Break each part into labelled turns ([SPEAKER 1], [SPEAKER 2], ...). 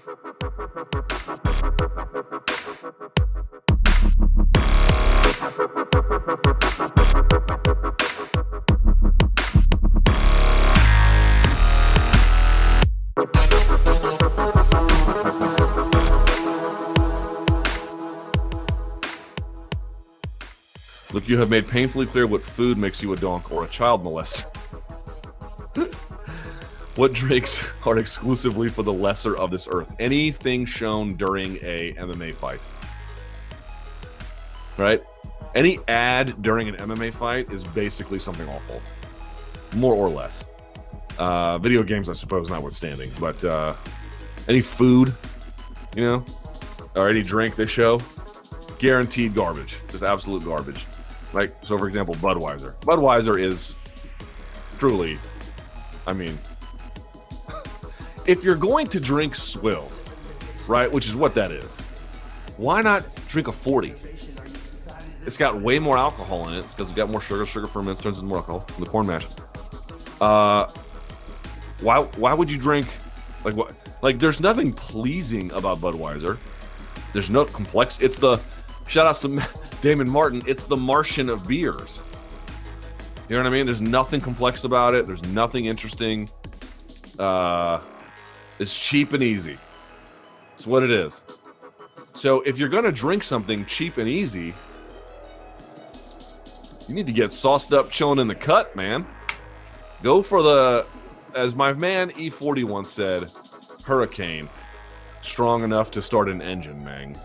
[SPEAKER 1] Look, you have made painfully clear what food makes you a donk or a child molester. What drinks are exclusively for the lesser of this earth? Anything shown during a MMA fight. Right? Any ad during an MMA fight is basically something awful. More or less. Video games, I suppose, notwithstanding. But any food, you know, or any drink they show, guaranteed garbage. Just absolute garbage. Like, so for example, Budweiser. Budweiser is truly, I mean, if you're going to drink swill, right, which is what that is, why not drink a 40? It's got way more alcohol in it. It's because it's got more sugar. Sugar ferments, turns into more alcohol in the corn mash. Why would you drink, like, what? Like, there's nothing pleasing about Budweiser. There's no complex. It's the, shout outs to Damon Martin, it's the Martian of beers. You know what I mean? There's nothing complex about it. There's nothing interesting. It's cheap and easy. It's what it is. So if you're going to drink something cheap and easy, you need to get sauced up, chilling in the cut, man. Go for the, as my man E40 once said, Hurricane. Strong enough to start an engine, man.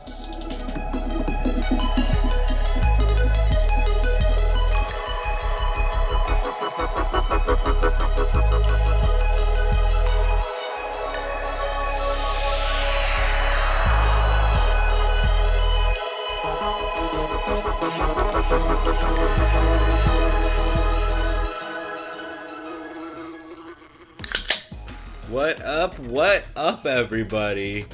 [SPEAKER 2] What up, everybody?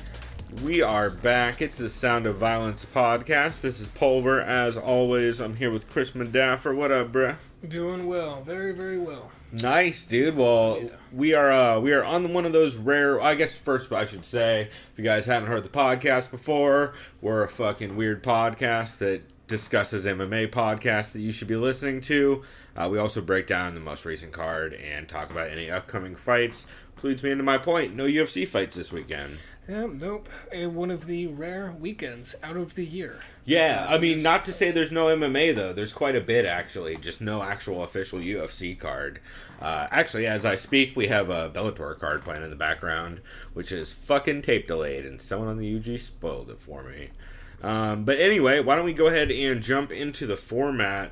[SPEAKER 2] We are back. It's the Sound of Violence podcast. This is Pulver. As always, I'm here with Chris Mandaffer. What up, bruh?
[SPEAKER 3] Doing well. Very, very well.
[SPEAKER 2] Nice, dude. Well, yeah. we are on one of those rare, I guess first I should say, if you guys haven't heard the podcast before, we're a fucking weird podcast that discusses MMA podcasts that you should be listening to. We also break down the most recent card and talk about any upcoming fights. Which leads me into my point. No UFC fights this weekend.
[SPEAKER 3] Yeah, nope. One of the rare weekends out of the year.
[SPEAKER 2] Yeah, I mean, not to say there's no MMA, though. There's quite a bit, actually. Just no actual official UFC card. Actually, as I speak, we have a Bellator card playing in the background, which is fucking tape delayed, and someone on the UG spoiled it for me. But anyway, why don't we go ahead and jump into the format.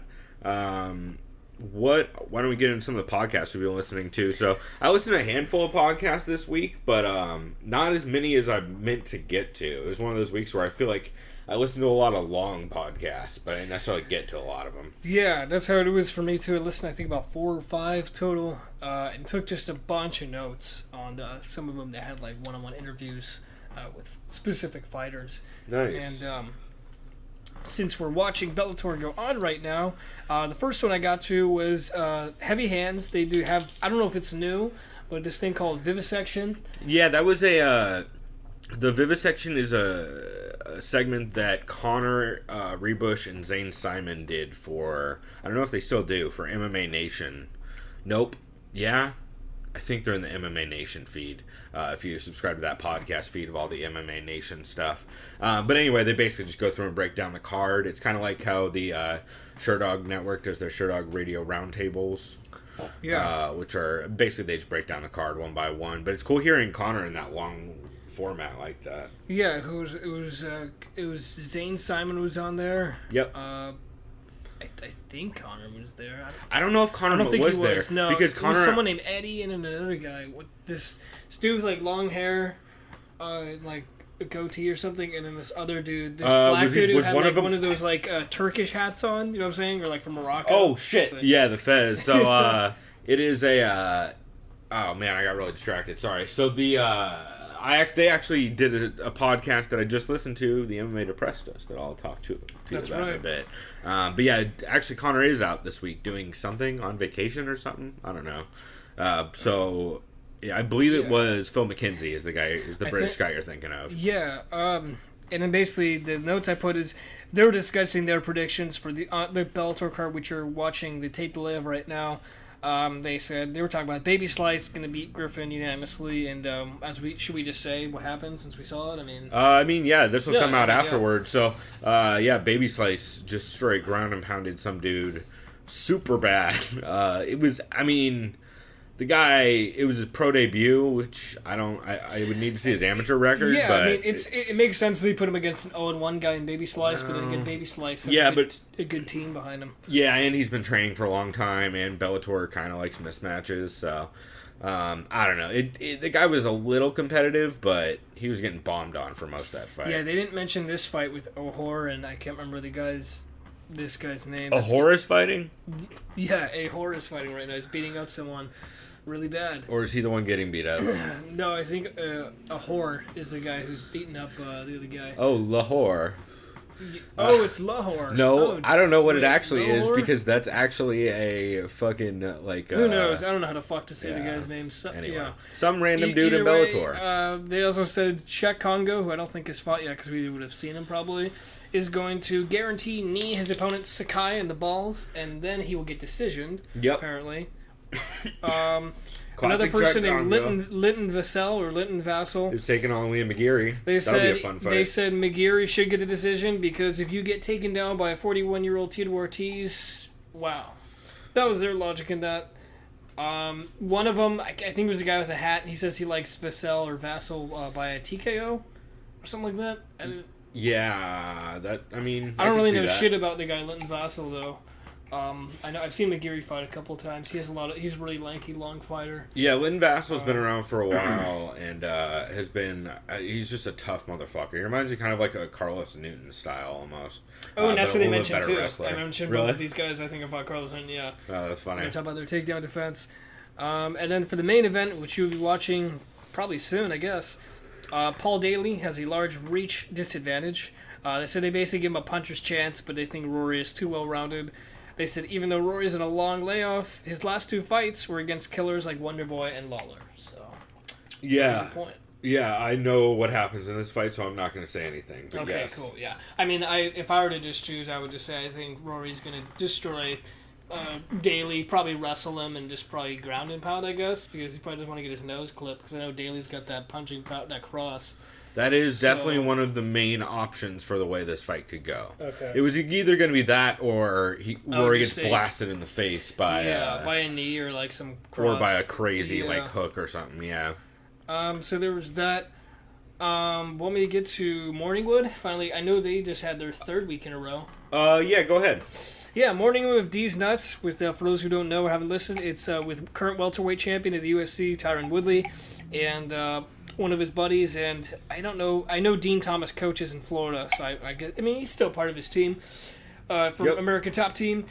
[SPEAKER 2] Why don't we get into some of the podcasts we've been listening to? So I listened to a handful of podcasts this week, but not as many as I meant to get to. It was one of those weeks where I feel like I listened to a lot of long podcasts, but I didn't necessarily get to a lot of them. Yeah,
[SPEAKER 3] that's how it was for me too. I listened, I think, about 4 or 5 total, and took just a bunch of notes on some of them that had like one-on-one interviews with specific fighters.
[SPEAKER 2] Nice.
[SPEAKER 3] And since we're watching Bellator go on right now, the first one I got to was Heavy Hands. They do have, I don't know if it's new, but this thing called Vivisection.
[SPEAKER 2] Yeah, that was the Vivisection is a segment that Connor Rebush and Zane Simon did for, I don't know if they still do, for MMA Nation. Nope. Yeah? I think they're in the MMA Nation feed, if you subscribe to that podcast feed of all the MMA Nation stuff. But anyway, they basically just go through and break down the card. It's kind of like how the Sherdog Network does their Sherdog Radio roundtables.
[SPEAKER 3] Yeah.
[SPEAKER 2] Which are, basically they just break down the card one by one. But it's cool hearing Connor in that long format like that.
[SPEAKER 3] Yeah, it was Zane Simon was on there.
[SPEAKER 2] Yep.
[SPEAKER 3] I think Connor was there.
[SPEAKER 2] I don't know if Connor was there.
[SPEAKER 3] No,
[SPEAKER 2] because Connor,
[SPEAKER 3] it was someone named Eddie and another guy. This dude with like long hair, like a goatee or something, and then this other dude, this black dude who had like one of those like Turkish hats on. You know what I'm saying? Or like from Morocco.
[SPEAKER 2] Oh shit! But, yeah, the Fez. So it is a. Oh man, I got really distracted. Sorry. So the they actually did a podcast that I just listened to, the MMA Depressed Us, that I'll talk to you about in a bit. But yeah, actually Connor is out this week doing something on vacation or something. I don't know. So Yeah, I believe it was Phil McKenzie is the British guy you're thinking of.
[SPEAKER 3] Yeah. And then basically the notes I put is they were discussing their predictions for the Bellator card, which you're watching the tape delay of right now. They said they were talking about Baby Slice going to beat Griffin unanimously, and should we just say what happened since we saw it?
[SPEAKER 2] I mean, yeah, this will come out afterward. So, Baby Slice just straight ground and pounded some dude super bad. It was, the guy, it was his pro debut, which I would need to see his amateur record.
[SPEAKER 3] Yeah,
[SPEAKER 2] but
[SPEAKER 3] it makes sense that they put him against an 0-1 guy in Baby Slice, but then again, Baby Slice has a good team behind him.
[SPEAKER 2] Yeah, and he's been training for a long time, and Bellator kind of likes mismatches, so I don't know. The guy was a little competitive, but he was getting bombed on for most of that fight.
[SPEAKER 3] Yeah, they didn't mention this fight with O'Hore, and I can't remember this guy's name.
[SPEAKER 2] O'Hore is fighting?
[SPEAKER 3] Yeah, O'Hore is fighting right now. He's beating up someone really bad.
[SPEAKER 2] Or is he the one getting beat up?
[SPEAKER 3] No, I think O'Hore is the guy who's beating up the other guy.
[SPEAKER 2] Oh, Lahore.
[SPEAKER 3] Oh, it's Lahore.
[SPEAKER 2] No, I don't know what it actually is, because that's actually a fucking,
[SPEAKER 3] who knows? I don't know how to say the guy's name.
[SPEAKER 2] Anyway, some random dude in Bellator.
[SPEAKER 3] They also said Czech Congo, who I don't think has fought yet because we would have seen him probably, is going to guarantee knee his opponent Sakai in the balls, and then he will get decisioned, apparently. Another person named Linton Vassell or Linton Vassell
[SPEAKER 2] who's taking on Liam McGeary. That'll be a fun fight.
[SPEAKER 3] They said McGeary should get a decision because if you get taken down by a 41-year-old Tito Ortiz, wow. That was their logic in that. One of them, I think it was a guy with a hat, and he says he likes Vassell or Vassell by a TKO or something like that.
[SPEAKER 2] I don't
[SPEAKER 3] really know shit about the guy Linton Vassell though. I know I've seen McGeary fight a couple times. He's a really lanky, long fighter.
[SPEAKER 2] Yeah, Linton Vassell's been around for a while and has been. He's just a tough motherfucker. He reminds me kind of like a Carlos Newton style almost.
[SPEAKER 3] Oh, and that's what they mentioned too.
[SPEAKER 2] Wrestler.
[SPEAKER 3] I mentioned both of these guys. I think about Carlos Newton. Yeah.
[SPEAKER 2] Oh, that's funny.
[SPEAKER 3] We're talking about their takedown defense, and then for the main event, which you'll be watching probably soon, I guess. Paul Daly has a large reach disadvantage. They said they basically give him a puncher's chance, but they think Rory is too well-rounded. They said even though Rory's in a long layoff, his last two fights were against killers like Wonderboy and Lawler. So,
[SPEAKER 2] yeah, point. Yeah, I know what happens in this fight, so I'm not going to say anything. But
[SPEAKER 3] okay,
[SPEAKER 2] yes.
[SPEAKER 3] Cool. Yeah, if I were to just choose, I would just say I think Rory's going to destroy Daly, probably wrestle him and just probably ground and pound, I guess, because he probably doesn't want to get his nose clipped. Because I know Daly's got that punching power, that cross.
[SPEAKER 2] That is definitely one of the main options for the way this fight could go.
[SPEAKER 3] Okay.
[SPEAKER 2] It was either going to be that or Rory gets blasted in the face by
[SPEAKER 3] a knee or like some cross.
[SPEAKER 2] Or by a crazy like hook or something. Yeah.
[SPEAKER 3] So there was that. Want me to get to Morningwood? Finally, I know they just had their third week in a row.
[SPEAKER 2] Yeah, go ahead.
[SPEAKER 3] Yeah, Morningwood with Deez Nuts. With for those who don't know or haven't listened, it's with current welterweight champion of the UFC, Tyron Woodley, and one of his buddies, and I know Dean Thomas coaches in Florida, so I get. He's still part of his team, from American Top Team.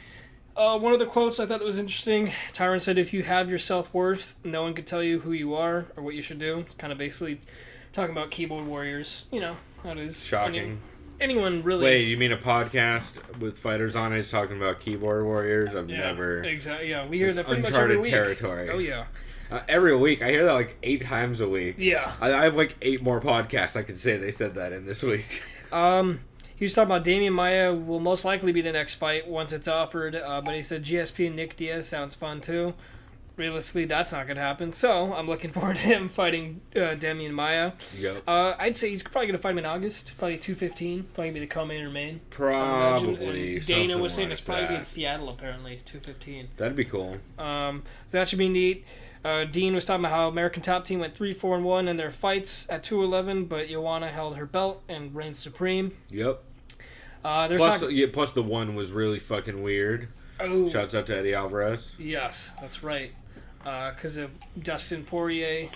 [SPEAKER 3] One of the quotes I thought was interesting. Tyron said, "If you have your self-worth, no one can tell you who you are or what you should do." It's kind of basically talking about keyboard warriors. You know how it is.
[SPEAKER 2] Shocking.
[SPEAKER 3] Anyone really?
[SPEAKER 2] Wait, you mean a podcast with fighters on it talking about keyboard warriors? I've never.
[SPEAKER 3] Exactly. Yeah, we hear that pretty much every week.
[SPEAKER 2] Uncharted territory.
[SPEAKER 3] Oh yeah.
[SPEAKER 2] Every week. I hear that like 8 times a week.
[SPEAKER 3] Yeah.
[SPEAKER 2] I have like 8 more podcasts I could say they said that in this week.
[SPEAKER 3] He was talking about Damian Maia will most likely be the next fight once it's offered, but he said GSP and Nick Diaz sounds fun too. Realistically, that's not going to happen, so I'm looking forward to him fighting Damian Maia.
[SPEAKER 2] Yep.
[SPEAKER 3] I'd say he's probably going to fight him in August, probably 215, probably be the co-main or main.
[SPEAKER 2] Probably.
[SPEAKER 3] Dana was saying it's probably be in Seattle, apparently, 215.
[SPEAKER 2] That'd be cool.
[SPEAKER 3] So that should be neat. Dean was talking about how American Top Team went 3-4-1 in their fights at 211, but Joanna held her belt and reigned supreme.
[SPEAKER 2] Yep. Plus the one was really fucking weird.
[SPEAKER 3] Oh.
[SPEAKER 2] Shouts out to Eddie Alvarez.
[SPEAKER 3] Yes, that's right. Because of Dustin Poirier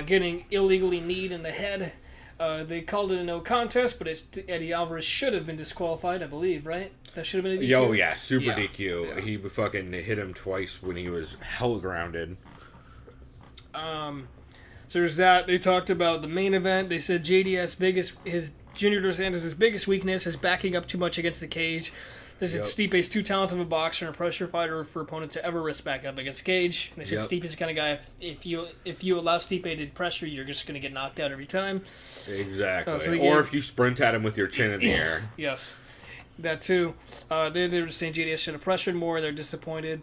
[SPEAKER 3] getting illegally kneed in the head. They called it a no contest, but Eddie Alvarez should have been disqualified, I believe, right? That should have been a DQ?
[SPEAKER 2] Oh, yeah, super DQ. Yeah. He fucking hit him twice when he was hell grounded.
[SPEAKER 3] So there's that. They talked about the main event. They said JDS Junior Dos Santos' biggest weakness is backing up too much against the cage. They said Stipe's too talented of a boxer and a pressure fighter for opponent to ever risk backing up against Cage. And they said Stipe's the kind of guy, if you allow Stipe to pressure, you're just going to get knocked out every time.
[SPEAKER 2] Exactly. Or if you sprint at him with your chin in the air.
[SPEAKER 3] Yes. That too. They were just saying JDS should have pressured more. They're disappointed.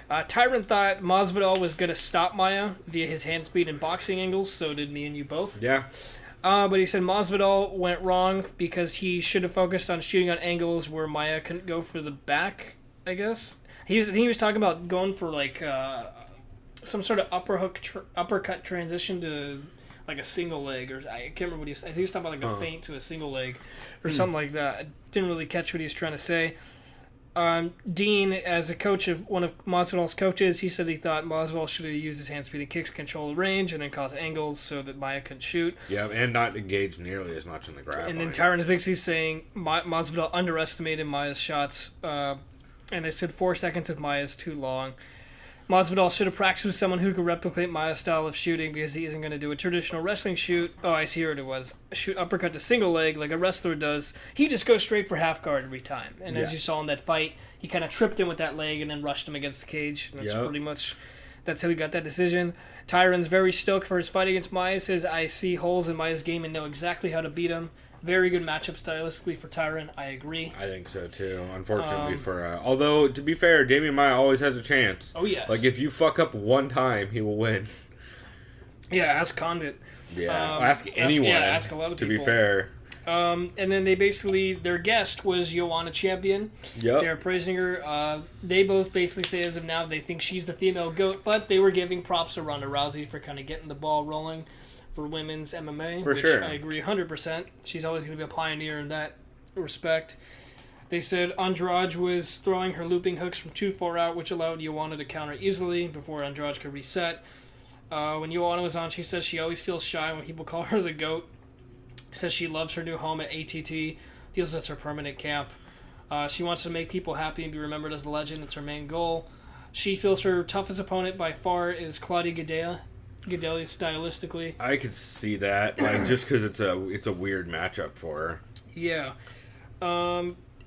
[SPEAKER 3] Tyron thought Masvidal was going to stop Maia via his hand speed and boxing angles. So did me and you both.
[SPEAKER 2] Yeah.
[SPEAKER 3] But he said Masvidal went wrong because he should have focused on shooting on angles where Maia couldn't go for the back, I guess. I think he was talking about going for like some sort of uppercut transition to like a single leg, or I can't remember what he was. I think he was talking about like a feint to a single leg or something like that. I didn't really catch what he was trying to say. Dean, as a coach of one of Masvidal's coaches, he said he thought Masvidal should have used his hand speed and kicks to control the range and then cause angles so that Maia couldn't shoot.
[SPEAKER 2] Yeah, and not engage nearly as much in the grab.
[SPEAKER 3] And then Tyron is basically saying Masvidal underestimated Maia's shots, and they said 4 seconds with Maia is too long. Masvidal should have practiced with someone who could replicate Maia's style of shooting because he isn't going to do a traditional wrestling shoot. Oh, I see what it was. Shoot uppercut to single leg like a wrestler does. He just goes straight for half guard every time. And as you saw in that fight, he kind of tripped him with that leg and then rushed him against the cage. And that's pretty much, that's how he got that decision. Tyron's very stoked for his fight against Maia. Says, I see holes in Maia's game and know exactly how to beat him. Very good matchup stylistically for Tyron. I agree.
[SPEAKER 2] I think so too. Unfortunately although to be fair, Damian Maia always has a chance.
[SPEAKER 3] Oh yes.
[SPEAKER 2] Like if you fuck up one time, he will win.
[SPEAKER 3] Yeah, ask Condit.
[SPEAKER 2] Yeah, ask anyone.
[SPEAKER 3] Ask a lot of
[SPEAKER 2] people. To be fair.
[SPEAKER 3] And then they basically, their guest was Joanna Champion.
[SPEAKER 2] Yep.
[SPEAKER 3] They're praising her. They both basically say as of now they think she's the female GOAT, but they were giving props to Ronda Rousey for kind of getting the ball rolling for women's MMA, which
[SPEAKER 2] sure.
[SPEAKER 3] I agree 100%. She's always going to be a pioneer in that respect. They said Andrade was throwing her looping hooks from too far out, which allowed Joanna to counter easily before Andrade could reset. When Joanna was on, she says she always feels shy when people call her the GOAT. Says she loves her new home at ATT, feels it's her permanent camp. She wants to make people happy and be remembered as a legend. It's her main goal. She feels her toughest opponent by far is Claudia Gadelha stylistically.
[SPEAKER 2] I could see that, like just because it's a weird matchup for her.
[SPEAKER 3] Yeah.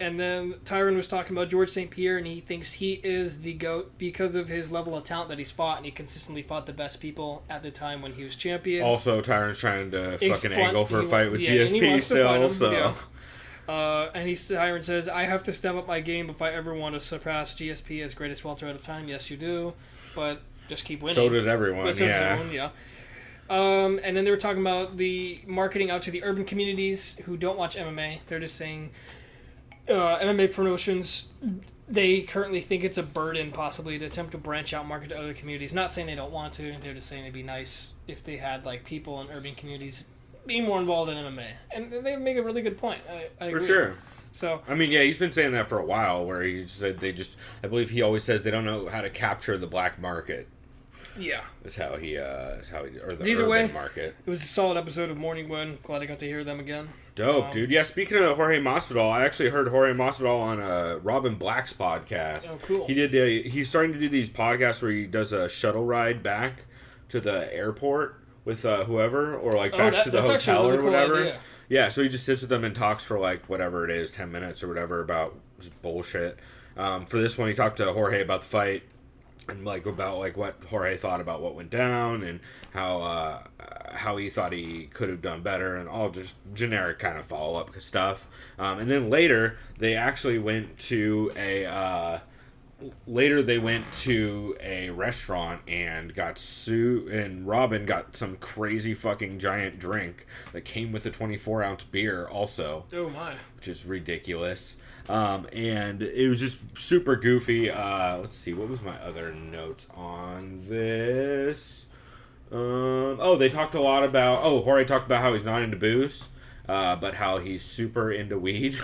[SPEAKER 3] And then Tyron was talking about George St. Pierre, and he thinks he is the GOAT because of his level of talent that he's fought, and he consistently fought the best people at the time when he was champion.
[SPEAKER 2] Also, Tyron's trying to fucking angle for a fight with GSP still, so...
[SPEAKER 3] Yeah. And Tyron says, I have to step up my game if I ever want to surpass GSP as greatest welterweight of time. Yes, you do, but just keep winning.
[SPEAKER 2] So does everyone,
[SPEAKER 3] yeah. And then they were talking about the marketing out to the urban communities who don't watch MMA. They're just saying MMA promotions, they currently think it's a burden possibly to attempt to branch out market to other communities. Not saying they don't want to. They're just saying it'd be nice if they had like people in urban communities being more involved in MMA. And they make a really good point. I agree.
[SPEAKER 2] For sure.
[SPEAKER 3] So
[SPEAKER 2] I mean, yeah, he's been saying that for a while, where he said I believe he always says they don't know how to capture the black market.
[SPEAKER 3] Yeah.
[SPEAKER 2] Is how he or the
[SPEAKER 3] either
[SPEAKER 2] urban
[SPEAKER 3] way,
[SPEAKER 2] market.
[SPEAKER 3] It was a solid episode of Morning Wood. Glad I got to hear them again.
[SPEAKER 2] Dope, dude. Yeah, speaking of Jorge Masvidal, I actually heard Jorge Masvidal on Robin Black's podcast.
[SPEAKER 3] Oh, cool.
[SPEAKER 2] He's starting to do these podcasts where he does a shuttle ride back to the airport with whoever, or like back to the hotel or whatever. Idea. Yeah, so he just sits with them and talks for like whatever it is, 10 minutes or whatever about just bullshit. For this one, he talked to Jorge about the fight and like about like what Jorge thought about what went down and how he thought he could have done better and all just generic kind of follow up stuff. And then later they actually went to a restaurant and got sued, and Robin got some crazy fucking giant drink that came with a 24-ounce beer also.
[SPEAKER 3] Oh my. Which
[SPEAKER 2] is ridiculous. And it was just super goofy. Let's see, what was my other notes on this? They talked a lot about... Jorge talked about how he's not into booze, but how he's super into weed.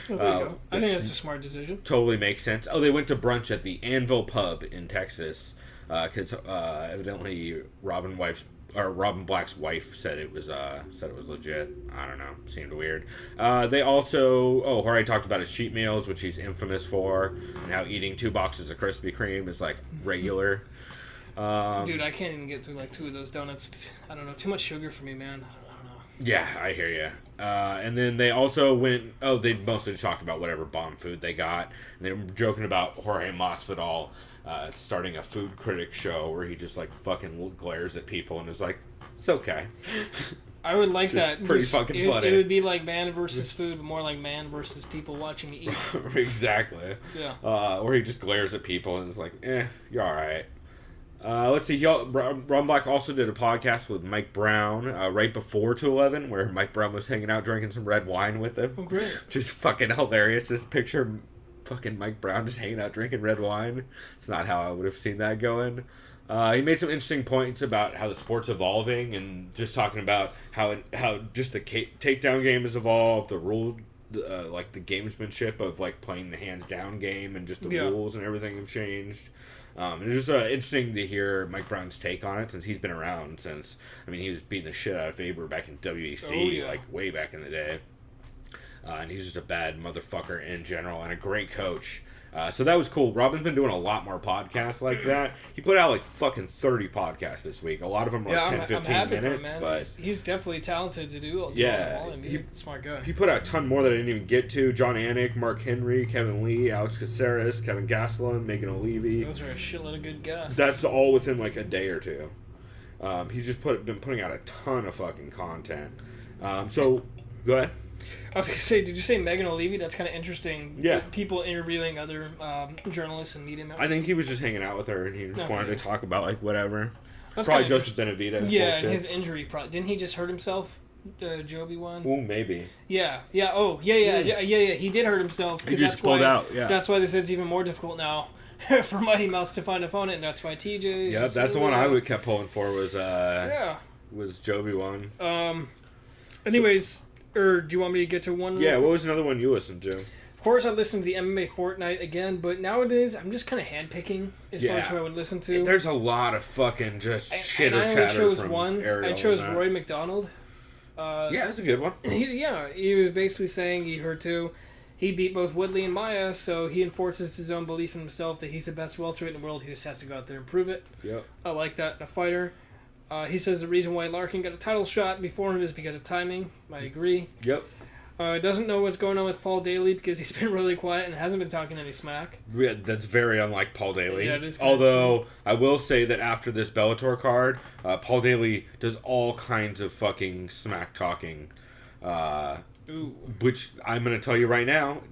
[SPEAKER 3] Well, there you go. I think that's a smart decision.
[SPEAKER 2] Totally makes sense. They went to brunch at the Anvil Pub in Texas, because evidently Robin Black's wife said it was legit. I don't know. Seemed weird. They also... Jorge talked about his cheat meals, which he's infamous for, and how eating 2 boxes of Krispy Kreme is, like, regular.
[SPEAKER 3] Dude, I can't even get through, like, 2 of those donuts. I don't know. Too much sugar for me, man. I don't know.
[SPEAKER 2] Yeah, I hear you. And then they also went... Oh, they mostly just talked about whatever bomb food they got. And they were joking about Jorge Masvidal starting a food critic show where he just, like, fucking glares at people and is like, it's okay.
[SPEAKER 3] I would like that.
[SPEAKER 2] Pretty fucking funny.
[SPEAKER 3] It would be like man versus food, but more like man versus people watching me eat.
[SPEAKER 2] Exactly.
[SPEAKER 3] Yeah.
[SPEAKER 2] Or he just glares at people and is like, you're alright. Let's see. Ron Black also did a podcast with Mike Brown right before 211, where Mike Brown was hanging out drinking some red wine with him.
[SPEAKER 3] Oh, great.
[SPEAKER 2] Just fucking hilarious. This picture of fucking Mike Brown just hanging out drinking red wine. It's not how I would have seen that going. He made some interesting points about how the sport's evolving and just talking about how just the takedown game has evolved, the rule, like the gamesmanship of like playing the hands down game and just the rules and everything have changed. It's just interesting to hear Mike Brown's take on it since he's been around since, he was beating the shit out of Faber back in WEC, like way back in the day. And he's just a bad motherfucker in general and a great coach. So that was cool. Robin's been doing a lot more podcasts like that. He put out like fucking 30 podcasts this week. A lot of them are like 10, 15 minutes. But
[SPEAKER 3] he's definitely talented to do all. He's a smart guy.
[SPEAKER 2] He put out a ton more that I didn't even get to. John Anik, Mark Henry, Kevin Lee, Alex Caceres, Kevin Gastelum, Megan O'Leary.
[SPEAKER 3] Those are a shitload of good guests.
[SPEAKER 2] That's all within like a day or two. He's just been putting out a ton of fucking content. So go ahead.
[SPEAKER 3] I was going to say, did you say Megan O'Leary? That's kind of interesting.
[SPEAKER 2] Yeah.
[SPEAKER 3] People interviewing other journalists and media members.
[SPEAKER 2] I think he was just hanging out with her and he just wanted to talk about, like, whatever.
[SPEAKER 3] That's
[SPEAKER 2] probably Joseph Benavidez.
[SPEAKER 3] Yeah,
[SPEAKER 2] bullshit.
[SPEAKER 3] And his injury. Didn't he just hurt himself, Joby one?
[SPEAKER 2] Well, maybe.
[SPEAKER 3] Yeah. Oh, yeah. He did hurt himself.
[SPEAKER 2] He just pulled out, yeah.
[SPEAKER 3] That's why they said it's even more difficult now for Mighty Mouse to find an opponent, and that's why TJ...
[SPEAKER 2] Yeah, that's the one I kept pulling for was Joby one.
[SPEAKER 3] Anyways... Or do you want me to get to one?
[SPEAKER 2] Yeah, what was another one you listened to?
[SPEAKER 3] Of course, I listened to the MMA Fortnight again, but nowadays I'm just kind of handpicking as far as who I would listen to.
[SPEAKER 2] There's a lot of fucking just chitter chatter.
[SPEAKER 3] I chose
[SPEAKER 2] from
[SPEAKER 3] one.
[SPEAKER 2] Ariel
[SPEAKER 3] I chose Roy McDonald.
[SPEAKER 2] Yeah, that's a good one.
[SPEAKER 3] He was basically saying he heard too. He beat both Woodley and Maia, so he enforces his own belief in himself that he's the best welterweight in the world. He just has to go out there and prove it.
[SPEAKER 2] Yep.
[SPEAKER 3] I like that in a fighter. He says the reason why Larkin got a title shot before him is because of timing. I agree.
[SPEAKER 2] Yep.
[SPEAKER 3] Doesn't know what's going on with Paul Daly because he's been really quiet and hasn't been talking any smack.
[SPEAKER 2] Yeah, that's very unlike Paul Daly.
[SPEAKER 3] Yeah, it is.
[SPEAKER 2] Although, I will say that after this Bellator card, Paul Daly does all kinds of fucking smack talking. Which I'm going to tell you right now,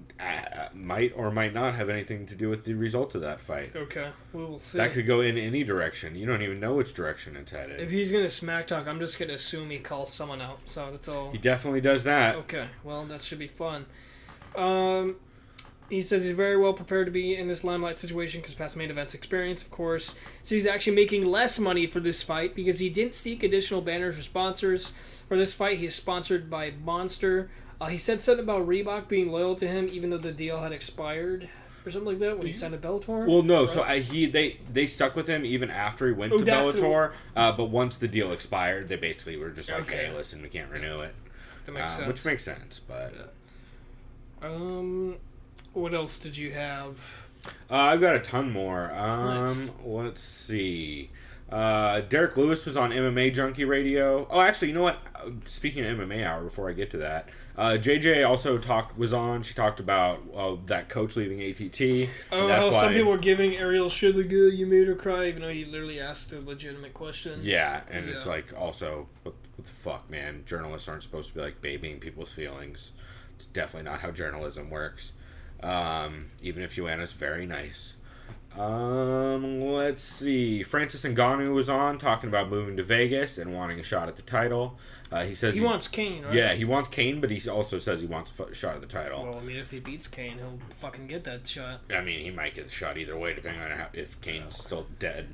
[SPEAKER 2] might or might not have anything to do with the result of that fight.
[SPEAKER 3] Okay, we'll see.
[SPEAKER 2] That could go in any direction. You don't even know which direction it's headed.
[SPEAKER 3] If he's going to smack talk, I'm just going to assume he calls someone out. So that's all.
[SPEAKER 2] He definitely does that.
[SPEAKER 3] Okay, well, that should be fun. He says he's very well prepared to be in this limelight situation because past main events experience, of course. So he's actually making less money for this fight because he didn't seek additional banners or sponsors. For this fight, he is sponsored by Monster. He said something about Reebok being loyal to him even though the deal had expired or something like that when he signed a Bellator.
[SPEAKER 2] Well, no, right? So they stuck with him even after he went to Bellator, but once the deal expired, they basically were just like, hey, listen, we can't renew it.
[SPEAKER 3] That makes sense.
[SPEAKER 2] Which makes sense, but...
[SPEAKER 3] What else did you have?
[SPEAKER 2] I've got a ton more.
[SPEAKER 3] Nice.
[SPEAKER 2] Let's see. Derek Lewis was on MMA Junkie Radio. Oh, actually, you know what? Speaking of MMA Hour, before I get to that, JJ also was on. She talked about that coach leaving ATT.
[SPEAKER 3] Oh, how some people were giving Ariel shit like, you made her cry, even though he literally asked a legitimate question.
[SPEAKER 2] Yeah, and it's like, also, what the fuck, man? Journalists aren't supposed to be like babying people's feelings. It's definitely not how journalism works. Even if Joanna's very nice. Let's see. Francis Ngannou was on talking about moving to Vegas and wanting a shot at the title. He says
[SPEAKER 3] he wants Kane, right?
[SPEAKER 2] Yeah, he wants Kane, but he also says he wants a shot at the title.
[SPEAKER 3] Well, I mean, if he beats Kane, he'll fucking get that shot.
[SPEAKER 2] I mean, he might get the shot either way, depending on if Kane's still dead.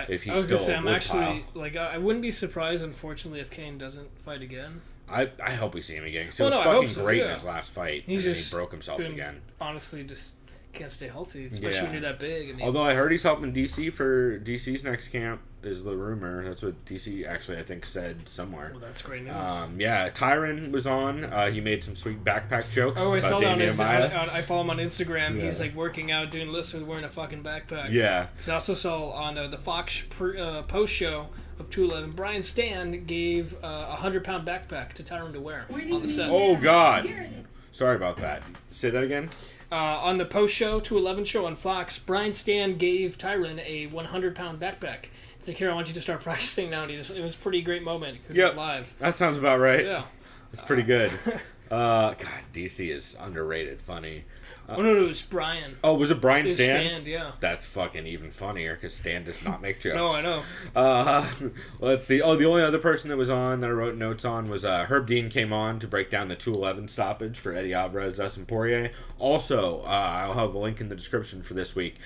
[SPEAKER 3] If he's still say, I'm actually like, I wouldn't be surprised, unfortunately, if Kane doesn't fight again.
[SPEAKER 2] I hope we see him again. Because he was fucking great in his last fight.
[SPEAKER 3] He
[SPEAKER 2] broke himself again.
[SPEAKER 3] Honestly, just can't stay healthy, especially when you're that big.
[SPEAKER 2] Although I heard he's helping DC for DC's next camp, is the rumor. That's what DC actually, I think, said somewhere.
[SPEAKER 3] Well, that's great news.
[SPEAKER 2] Tyron was on. He made some sweet backpack jokes.
[SPEAKER 3] Oh, I saw that I follow him on Instagram. Yeah. He's like working out, doing lifts with wearing a fucking backpack.
[SPEAKER 2] Yeah.
[SPEAKER 3] I also saw on the Fox post show of 211, Brian Stan gave a 100-pound backpack to Tyron to wear on the set.
[SPEAKER 2] Oh, God. Sorry about that. Say that again?
[SPEAKER 3] On the post-show, 211 show on Fox, Brian Stan gave Tyron a 100-pound backpack. It's like, here, I want you to start practicing now. And it was a pretty great moment because it was live.
[SPEAKER 2] That sounds about right.
[SPEAKER 3] Yeah.
[SPEAKER 2] It's pretty good. God, DC is underrated funny.
[SPEAKER 3] No, it was Brian.
[SPEAKER 2] Oh, was it Brian Stan?
[SPEAKER 3] Stan, yeah.
[SPEAKER 2] That's fucking even funnier because Stan does not make jokes.
[SPEAKER 3] No, I know.
[SPEAKER 2] Let's see. Oh, the only other person that was on that I wrote notes on was Herb Dean came on to break down the 211 stoppage for Eddie Alvarez, Dustin Poirier. Also, I'll have a link in the description for this week.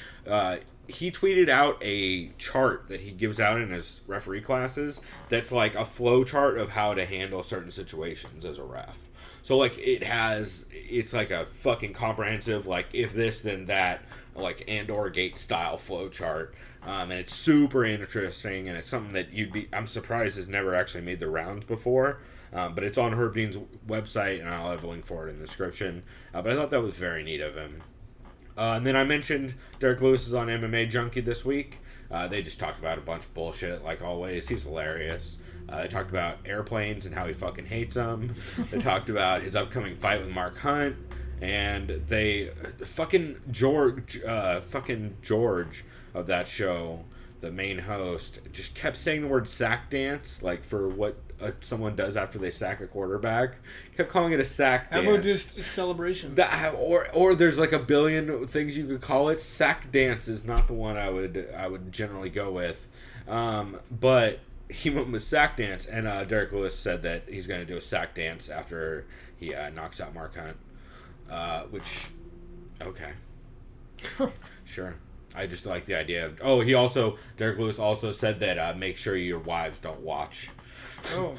[SPEAKER 2] He tweeted out a chart that he gives out in his referee classes that's like a flow chart of how to handle certain situations as a ref. So, like, it's like a fucking comprehensive, like, if this, then that, like, and/or gate style flow chart. And it's super interesting, and it's something that I'm surprised has never actually made the rounds before. But it's on Herb Dean's website, and I'll have a link for it in the description. But I thought that was very neat of him. And then I mentioned Derek Lewis is on MMA Junkie this week. They just talked about a bunch of bullshit, like always. He's hilarious. They talked about airplanes and how he fucking hates them. They talked about his upcoming fight with Mark Hunt. And they fucking George of that show, the main host, just kept saying the word sack dance, like for what someone does after they sack a quarterback. Kept calling it a sack dance.
[SPEAKER 3] How about just celebration?
[SPEAKER 2] Or there's like a billion things you could call it. Sack dance is not the one I would generally go with. But he went with sack dance, and Derek Lewis said that he's going to do a sack dance after he knocks out Mark Hunt. Which, okay. Sure. I just like the idea of... Oh, Derek Lewis also said that make sure your wives don't watch.
[SPEAKER 3] Oh.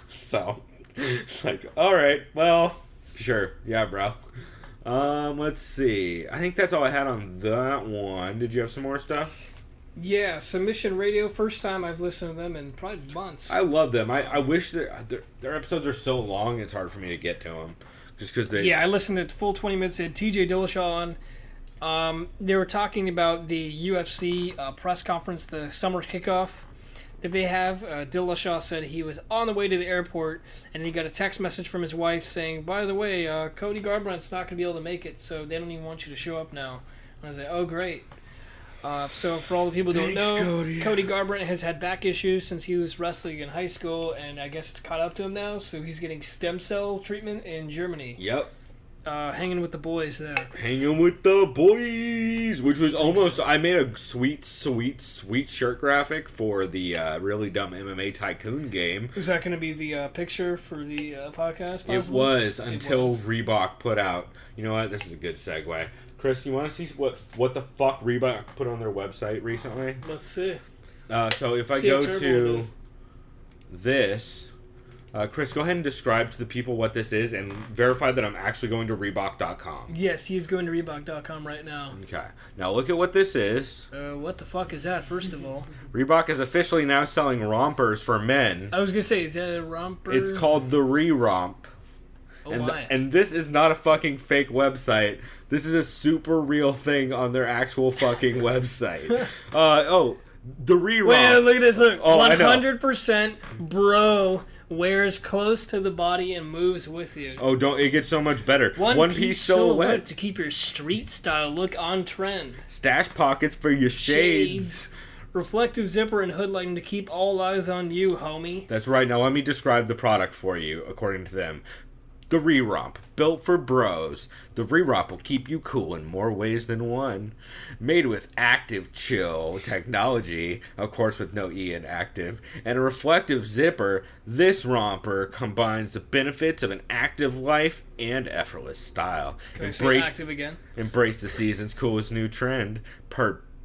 [SPEAKER 2] So, it's like, all right, well, sure. Yeah, bro. Let's see. I think that's all I had on that one. Did you have some more stuff?
[SPEAKER 3] Yeah, Submission Radio. First time I've listened to them in probably months.
[SPEAKER 2] I love them. I wish their episodes are so long, it's hard for me to get to them. Just because they... Yeah,
[SPEAKER 3] I listened to full 20 minutes. They had TJ Dillashaw on. They were talking about the UFC press conference, the summer kickoff that they have. Dillashaw said he was on the way to the airport, and he got a text message from his wife saying, by the way, Cody Garbrandt's not going to be able to make it, so they don't even want you to show up now. And I was like, oh, great. So for all the people who don't know, Cody Garbrandt has had back issues since he was wrestling in high school, and I guess it's caught up to him now, so he's getting stem cell treatment in Germany.
[SPEAKER 2] Yep.
[SPEAKER 3] Hanging with the boys there.
[SPEAKER 2] Hanging with the boys, which was almost... I made a sweet shirt graphic for the really dumb MMA Tycoon game.
[SPEAKER 3] Was that going to be the picture for the podcast, possibly?
[SPEAKER 2] It was, until Reebok put out... You know what? This is a good segue. Chris, you want to see what the fuck Reebok put on their website recently?
[SPEAKER 3] Let's see.
[SPEAKER 2] So if I go to this... Chris, go ahead and describe to the people what this is and verify that I'm actually going to Reebok.com.
[SPEAKER 3] Yes, he's going to Reebok.com right now.
[SPEAKER 2] Okay. Now look at what this is.
[SPEAKER 3] What the fuck is that, first of all?
[SPEAKER 2] Reebok is officially now selling rompers for men.
[SPEAKER 3] I was going to say, is that a romper?
[SPEAKER 2] It's called the Re-Romp.
[SPEAKER 3] Oh,
[SPEAKER 2] and this is not a fucking fake website. This is a super real thing on their actual fucking website. The Re-Romp.
[SPEAKER 3] Wait, look at this. Look,
[SPEAKER 2] oh,
[SPEAKER 3] 100% bro wears close to the body and moves with you.
[SPEAKER 2] Oh, don't it gets so much better.
[SPEAKER 3] One piece silhouette to keep your street style look on trend.
[SPEAKER 2] Stash pockets for your shades.
[SPEAKER 3] Reflective zipper and hood lighting to keep all eyes on you, homie.
[SPEAKER 2] That's right. Now let me describe the product for you according to them. The Re-Romp, built for bros. The Re-Romp will keep you cool in more ways than one. Made with active chill technology, of course with no E in active, and a reflective zipper, this romper combines the benefits of an active life and effortless style.
[SPEAKER 3] Can I say active again?
[SPEAKER 2] Embrace the season's coolest new trend,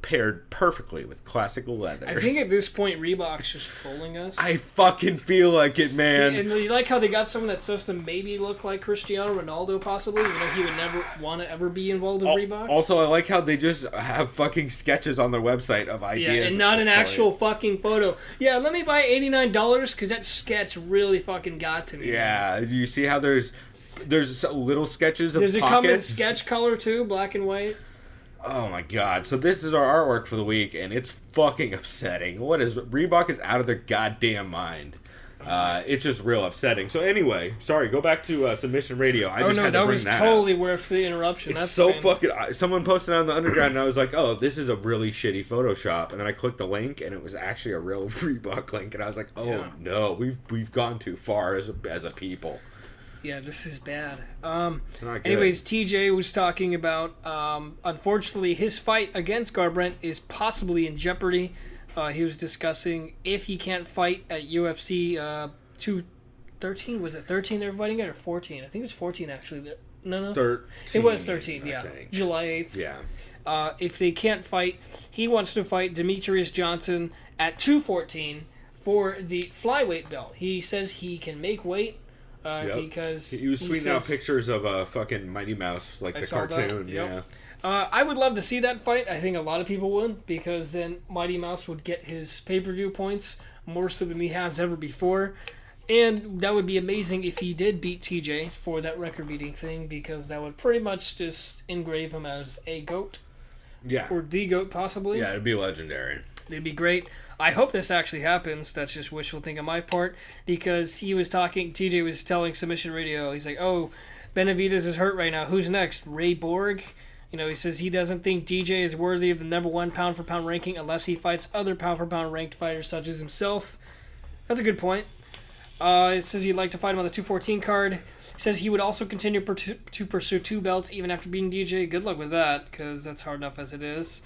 [SPEAKER 2] paired perfectly with classic leathers.
[SPEAKER 3] I think at this point Reebok's just trolling us.
[SPEAKER 2] I fucking feel like it, man.
[SPEAKER 3] And you like how they got someone that's supposed to maybe look like Cristiano Ronaldo, possibly, even though he would never want to ever be involved with Reebok.
[SPEAKER 2] Also, I like how they just have fucking sketches on their website of ideas.
[SPEAKER 3] Yeah, and not an actual fucking photo. Yeah, let me buy $89 because that sketch really fucking got to me.
[SPEAKER 2] Yeah, do you see how there's little sketches of
[SPEAKER 3] pockets? Does it come in
[SPEAKER 2] pockets?
[SPEAKER 3] sketch color too, black and white?
[SPEAKER 2] Oh my god. So this is our artwork for the week, and it's fucking upsetting. Reebok is out of their goddamn mind. It's just real upsetting. So anyway, sorry, go back to Submission Radio. I just had to bring that
[SPEAKER 3] was totally worth the interruption.
[SPEAKER 2] It's so fucking... Someone posted on the Underground, and I was like, oh, this is a really shitty Photoshop. And then I clicked the link, and it was actually a real Reebok link. And I was like, oh, no, we've gone too far as a people.
[SPEAKER 3] Yeah, this is bad.
[SPEAKER 2] It's not good.
[SPEAKER 3] Anyways, TJ was talking about, unfortunately, his fight against Garbrandt is possibly in jeopardy. He was discussing if he can't fight at UFC 213. Was it 13 they were fighting at, or 14? I think it was 14, actually. No.
[SPEAKER 2] 13.
[SPEAKER 3] It was 13, yeah. July 8th.
[SPEAKER 2] Yeah.
[SPEAKER 3] If they can't fight, he wants to fight Demetrius Johnson at 214 for the flyweight belt. He says he can make weight. Because
[SPEAKER 2] he was tweeting out pictures of a fucking Mighty Mouse, like the cartoon. Yeah.
[SPEAKER 3] I would love to see that fight. I think a lot of people would, because then Mighty Mouse would get his pay-per-view points more so than he has ever before. And that would be amazing if he did beat TJ for that record-beating thing, because that would pretty much just engrave him as a GOAT.
[SPEAKER 2] Yeah.
[SPEAKER 3] Or the GOAT, possibly.
[SPEAKER 2] Yeah, it'd be legendary.
[SPEAKER 3] It'd be great. I hope this actually happens. That's just wishful thinking on my part, because TJ was telling Submission Radio, he's like, oh, Benavidez is hurt right now. Who's next? Ray Borg? He says he doesn't think DJ is worthy of the number one pound-for-pound ranking unless he fights other pound-for-pound ranked fighters such as himself. That's a good point. It says he'd like to fight him on the 214 card. He says he would also continue to pursue 2 belts even after beating DJ. Good luck with that, because that's hard enough as it is.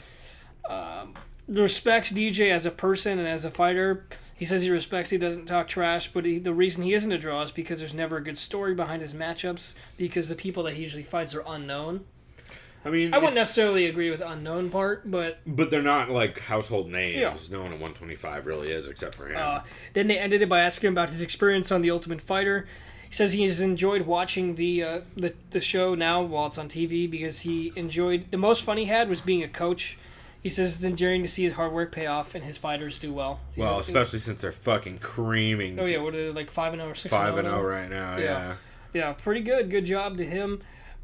[SPEAKER 3] Respects DJ as a person and as a fighter. He says he respects, he doesn't talk trash, but the reason he isn't a draw is because there's never a good story behind his matchups, because the people that he usually fights are unknown.
[SPEAKER 2] I mean,
[SPEAKER 3] I wouldn't necessarily agree with the unknown part, but
[SPEAKER 2] they're not like household names. Yeah. No one at 125 really is, except for him.
[SPEAKER 3] Then they ended it by asking him about his experience on The Ultimate Fighter. He says he has enjoyed watching the show now while it's on TV, because he enjoyed... The most fun he had was being a coach. He says it's endearing to see his hard work pay off and his fighters do well.
[SPEAKER 2] Well, especially since they're fucking creaming.
[SPEAKER 3] Oh, yeah. What are they, like 5-0 or 6-0?
[SPEAKER 2] 5-0 right now, yeah.
[SPEAKER 3] Yeah, pretty good. Good job to him.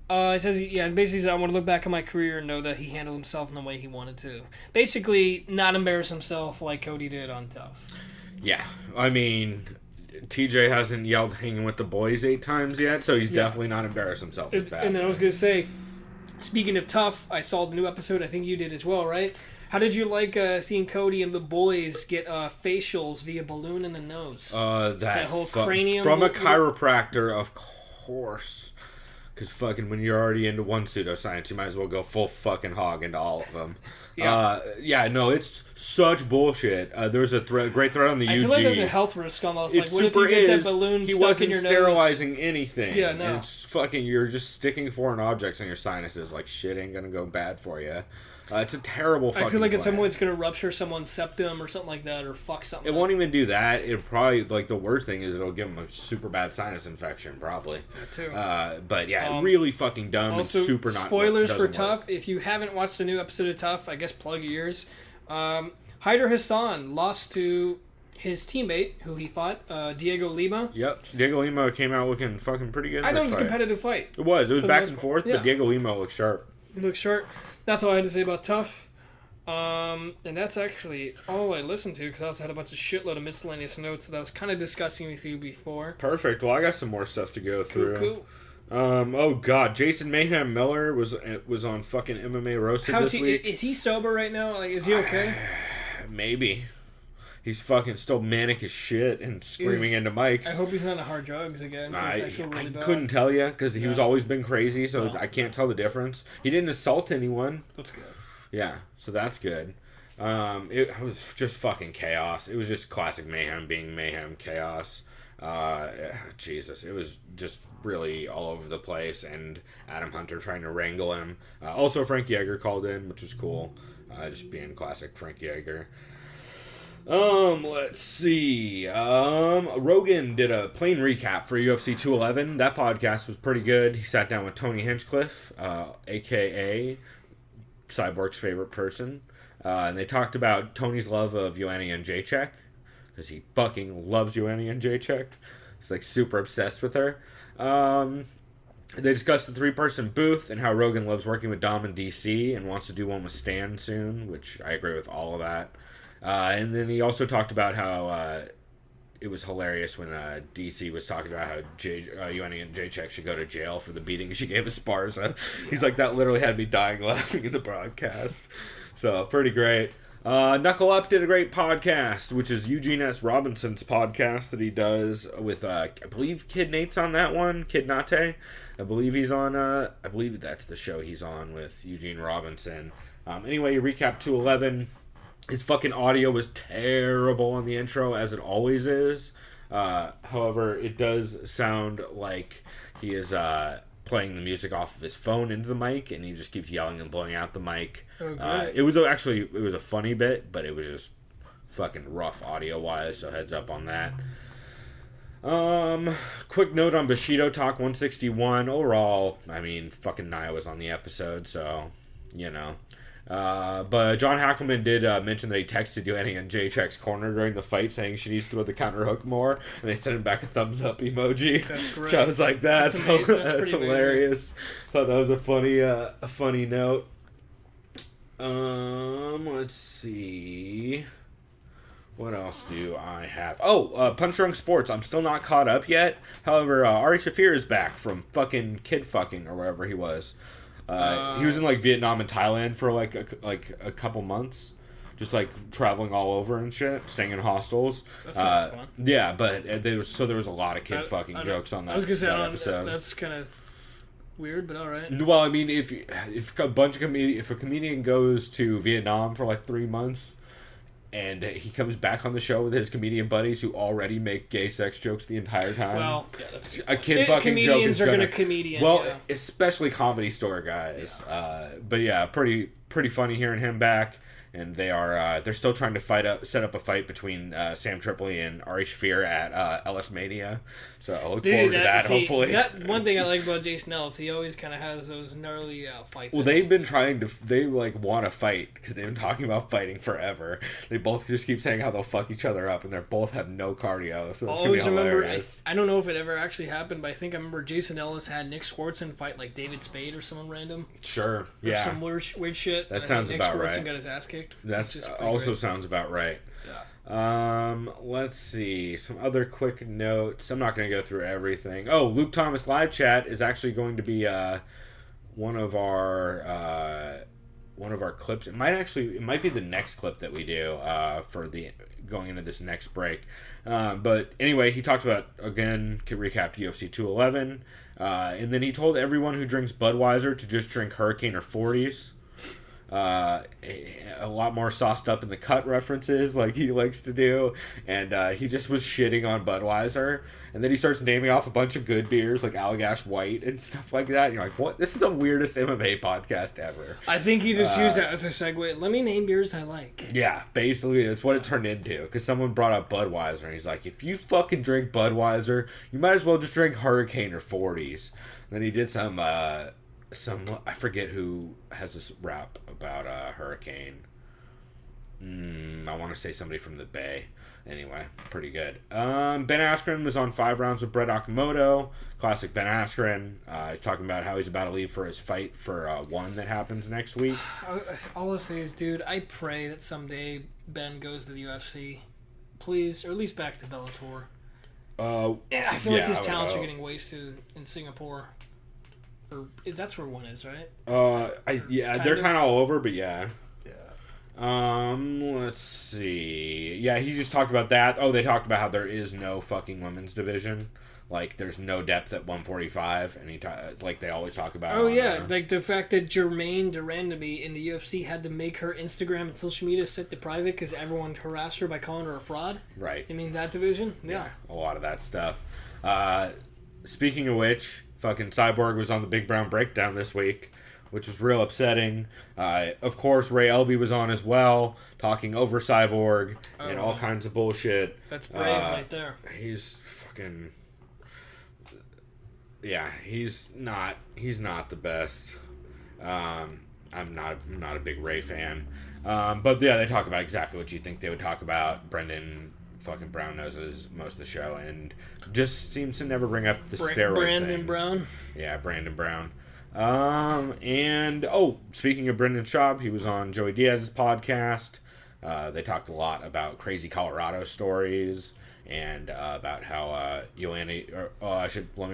[SPEAKER 3] He says, basically says, I want to look back on my career and know that he handled himself in the way he wanted to. Basically, not embarrass himself like Cody did on Tough.
[SPEAKER 2] Yeah. I mean, TJ hasn't yelled hanging with the boys 8 times yet, so he's definitely not embarrassed himself as bad.
[SPEAKER 3] And then I was going to say, speaking of Tough, I saw the new episode. I think you did as well, right? How did you like seeing Cody and the boys get facials via balloon in the nose?
[SPEAKER 2] That
[SPEAKER 3] whole cranium.
[SPEAKER 2] From a chiropractor, of course. Because fucking when you're already into one pseudoscience, you might as well go full fucking hog into all of them. Yeah. No, it's such bullshit. There's a great thread on the UG.
[SPEAKER 3] I feel like there's a health risk almost.
[SPEAKER 2] It
[SPEAKER 3] what if you get that balloon stuck in your nose? He wasn't
[SPEAKER 2] sterilizing anything.
[SPEAKER 3] Yeah, no.
[SPEAKER 2] It's fucking, you're just sticking foreign objects in your sinuses. Like, shit ain't gonna go bad for you. It's a terrible fucking
[SPEAKER 3] I feel like
[SPEAKER 2] plan.
[SPEAKER 3] at some point it's going to rupture someone's septum or something like that, or fuck something.
[SPEAKER 2] It won't even do that. It'll probably, like, the worst thing is it'll give him a super bad sinus infection, probably.
[SPEAKER 3] That too.
[SPEAKER 2] But yeah, really fucking dumb
[SPEAKER 3] also,
[SPEAKER 2] and super not.
[SPEAKER 3] Spoilers for Tough. If you haven't watched the new episode of Tough, I guess plug your ears. Hyder Hassan lost to his teammate, who he fought, Diego Lima.
[SPEAKER 2] Yep. Diego Lima came out looking fucking pretty good.
[SPEAKER 3] I thought it was a competitive fight.
[SPEAKER 2] It was. It was back and forth, but Diego Lima looked sharp.
[SPEAKER 3] He looked sharp. That's all I had to say about Tough. And that's actually all I listened to, because I also had a bunch of shitload of miscellaneous notes that I was kind of discussing with you before.
[SPEAKER 2] Perfect. Well, I got some more stuff to go through.
[SPEAKER 3] Cool.
[SPEAKER 2] Oh god, Jason Mayhem Miller was on fucking MMA Roasted this week.
[SPEAKER 3] Is he sober right now? Like, is he okay?
[SPEAKER 2] Maybe. He's fucking still manic as shit and screaming into mics.
[SPEAKER 3] I hope he's not on hard drugs again. I feel really bad.
[SPEAKER 2] Couldn't tell you, because he's always been crazy, so I can't tell the difference. He didn't assault anyone.
[SPEAKER 3] That's good.
[SPEAKER 2] Yeah, so that's good. It was just fucking chaos. It was just classic mayhem being mayhem chaos. Jesus, it was just really all over the place, and Adam Hunter trying to wrangle him. Also, Frank Yeager called in, which was cool. Just being classic Frank Yeager. Let's see. Rogan did a plain recap for UFC 211. That podcast was pretty good. He sat down with Tony Hinchcliffe, a.k.a. Cyborg's favorite person. And they talked about Tony's love of Joanna Jędrzejczyk, because he fucking loves Joanna Jędrzejczyk. He's like super obsessed with her. They discussed the 3-person booth and how Rogan loves working with Dom in DC and wants to do one with Stan soon, which I agree with all of that. And then he also talked about how it was hilarious when DC was talking about how Ioane and Jacek should go to jail for the beating she gave Esparza. He's like, that literally had me dying laughing in the broadcast. So, pretty great. Knuckle Up did a great podcast, which is Eugene S. Robinson's podcast that he does with, I believe Kid Nate's on that one, Kid Nate. I believe he's on, I believe that's the show he's on with Eugene Robinson. Anyway, recap 211. His fucking audio was terrible on the intro, as it always is. However, it does sound like he is playing the music off of his phone into the mic, and he just keeps yelling and blowing out the mic. It was a funny bit, but it was just fucking rough audio-wise, so heads up on that. Quick note on Bushido Talk 161. Overall, I mean, fucking Nia was on the episode, so, you know. But John Hackelman did mention that he texted Ioane and Jacek's corner during the fight saying she needs to throw the counter hook more, and they sent him back a thumbs up emoji.
[SPEAKER 3] That's great.
[SPEAKER 2] So I was like, that's hilarious. Thought that was a funny note. Let's see. What else do I have? Punch Drunk Sports. I'm still not caught up yet. However, Ari Shafir is back from fucking kid fucking or wherever he was. He was in like Vietnam and Thailand for like a couple months, just like traveling all over and shit, staying in hostels.
[SPEAKER 3] That sounds fun.
[SPEAKER 2] Yeah, but there was a lot of kid fucking jokes on that.
[SPEAKER 3] I was gonna say
[SPEAKER 2] episode.
[SPEAKER 3] That's kind of weird, but all right.
[SPEAKER 2] Well, I mean, if a comedian goes to Vietnam for like 3 months, and he comes back on the show with his comedian buddies who already make gay sex jokes the entire time.
[SPEAKER 3] Well, yeah, that's
[SPEAKER 2] a kid fucking joke.
[SPEAKER 3] Comedians are gonna comedian.
[SPEAKER 2] Well, especially Comedy Store guys. Yeah. But yeah, pretty funny hearing him back. And they're still trying to set up a fight between Sam Tripoli and Ari Shafir at Ellis Mania. So I look forward to that. Hopefully,
[SPEAKER 3] that one thing I like about Jason Ellis, he always kind of has those gnarly fights.
[SPEAKER 2] Well, they've been they want to fight because they've been talking about fighting forever. They both just keep saying how they'll fuck each other up, and they both have no cardio. So it's gonna be hilarious.
[SPEAKER 3] I don't know if it ever actually happened, but I think I remember Jason Ellis had Nick Swartzen fight like David Spade or someone random.
[SPEAKER 2] Sure, yeah,
[SPEAKER 3] some weird shit.
[SPEAKER 2] That sounds about right.
[SPEAKER 3] Nick Swartzen got his ass kicked.
[SPEAKER 2] That's also great. Sounds about right. Yeah. Let's see some other quick notes. I'm not going to go through everything. Luke Thomas live chat is actually going to be one of our clips. It might be the next clip that we do for the going into this next break. But anyway, he talked about, again, to recap UFC 211, and then he told everyone who drinks Budweiser to just drink Hurricane or 40s. A lot more sauced up in the cut references like he likes to do, and he just was shitting on Budweiser, and then he starts naming off a bunch of good beers like Allagash White and stuff like that, and you're like, what? This is the weirdest MMA podcast ever.
[SPEAKER 3] I think he just used that as a segue. Let me name beers I like.
[SPEAKER 2] Yeah, basically that's what it turned into, because someone brought up Budweiser, and he's like, if you fucking drink Budweiser, you might as well just drink Hurricane or 40s. And then he did some I forget who has this rap about Hurricane. I want to say somebody from the Bay. Anyway, pretty good. Ben Askren was on 5 rounds with Brett Okomoto. Classic Ben Askren. He's talking about how he's about to leave for his fight for one that happens next week.
[SPEAKER 3] All I'll say is, dude, I pray that someday Ben goes to the UFC. Please, or at least back to Bellator. I feel like his talents are getting wasted in Singapore. That's where one is, right?
[SPEAKER 2] They're kind of all over, but yeah. Let's see. Yeah, he just talked about that. They talked about how there is no fucking women's division. Like, there's no depth at 145, and like they always talk about.
[SPEAKER 3] Like the fact that Jermaine Durandamy in the UFC had to make her Instagram and social media set to private because everyone harassed her by calling her a fraud.
[SPEAKER 2] Right.
[SPEAKER 3] You mean that division? Yeah.
[SPEAKER 2] A lot of that stuff. Speaking of which, fucking Cyborg was on the Big Brown Breakdown this week, which was real upsetting. Of course, Ray Elby was on as well, talking over Cyborg and all kinds of bullshit.
[SPEAKER 3] That's brave right there.
[SPEAKER 2] He's fucking... Yeah, he's not the best. I'm not a big Ray fan. But yeah, they talk about exactly what you think they would talk about. Brendan fucking brown noses most of the show, and just seems to never bring up the steroid
[SPEAKER 3] Brandon
[SPEAKER 2] thing.
[SPEAKER 3] Brown.
[SPEAKER 2] Yeah, Brandon Brown. And speaking of Brendan Schaub, he was on Joey Diaz's podcast. They talked a lot about crazy Colorado stories and about how let me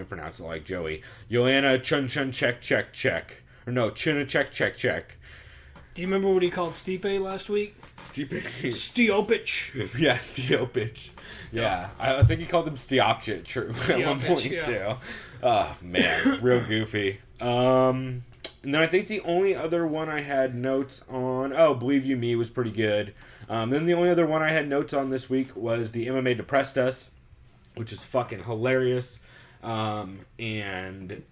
[SPEAKER 2] pronounce it like Joey. Joanna Chun check. Or no, Chuna check.
[SPEAKER 3] Do you remember what he called Stipe last week? Stiopich.
[SPEAKER 2] Yeah, Stiopich. Yeah, I think he called him Stiopchich at one point too. Oh man, real goofy. And then I think the only other one I had notes on, Believe You Me was pretty good. Then the only other one I had notes on this week was the MMA Depressed Us, which is fucking hilarious. And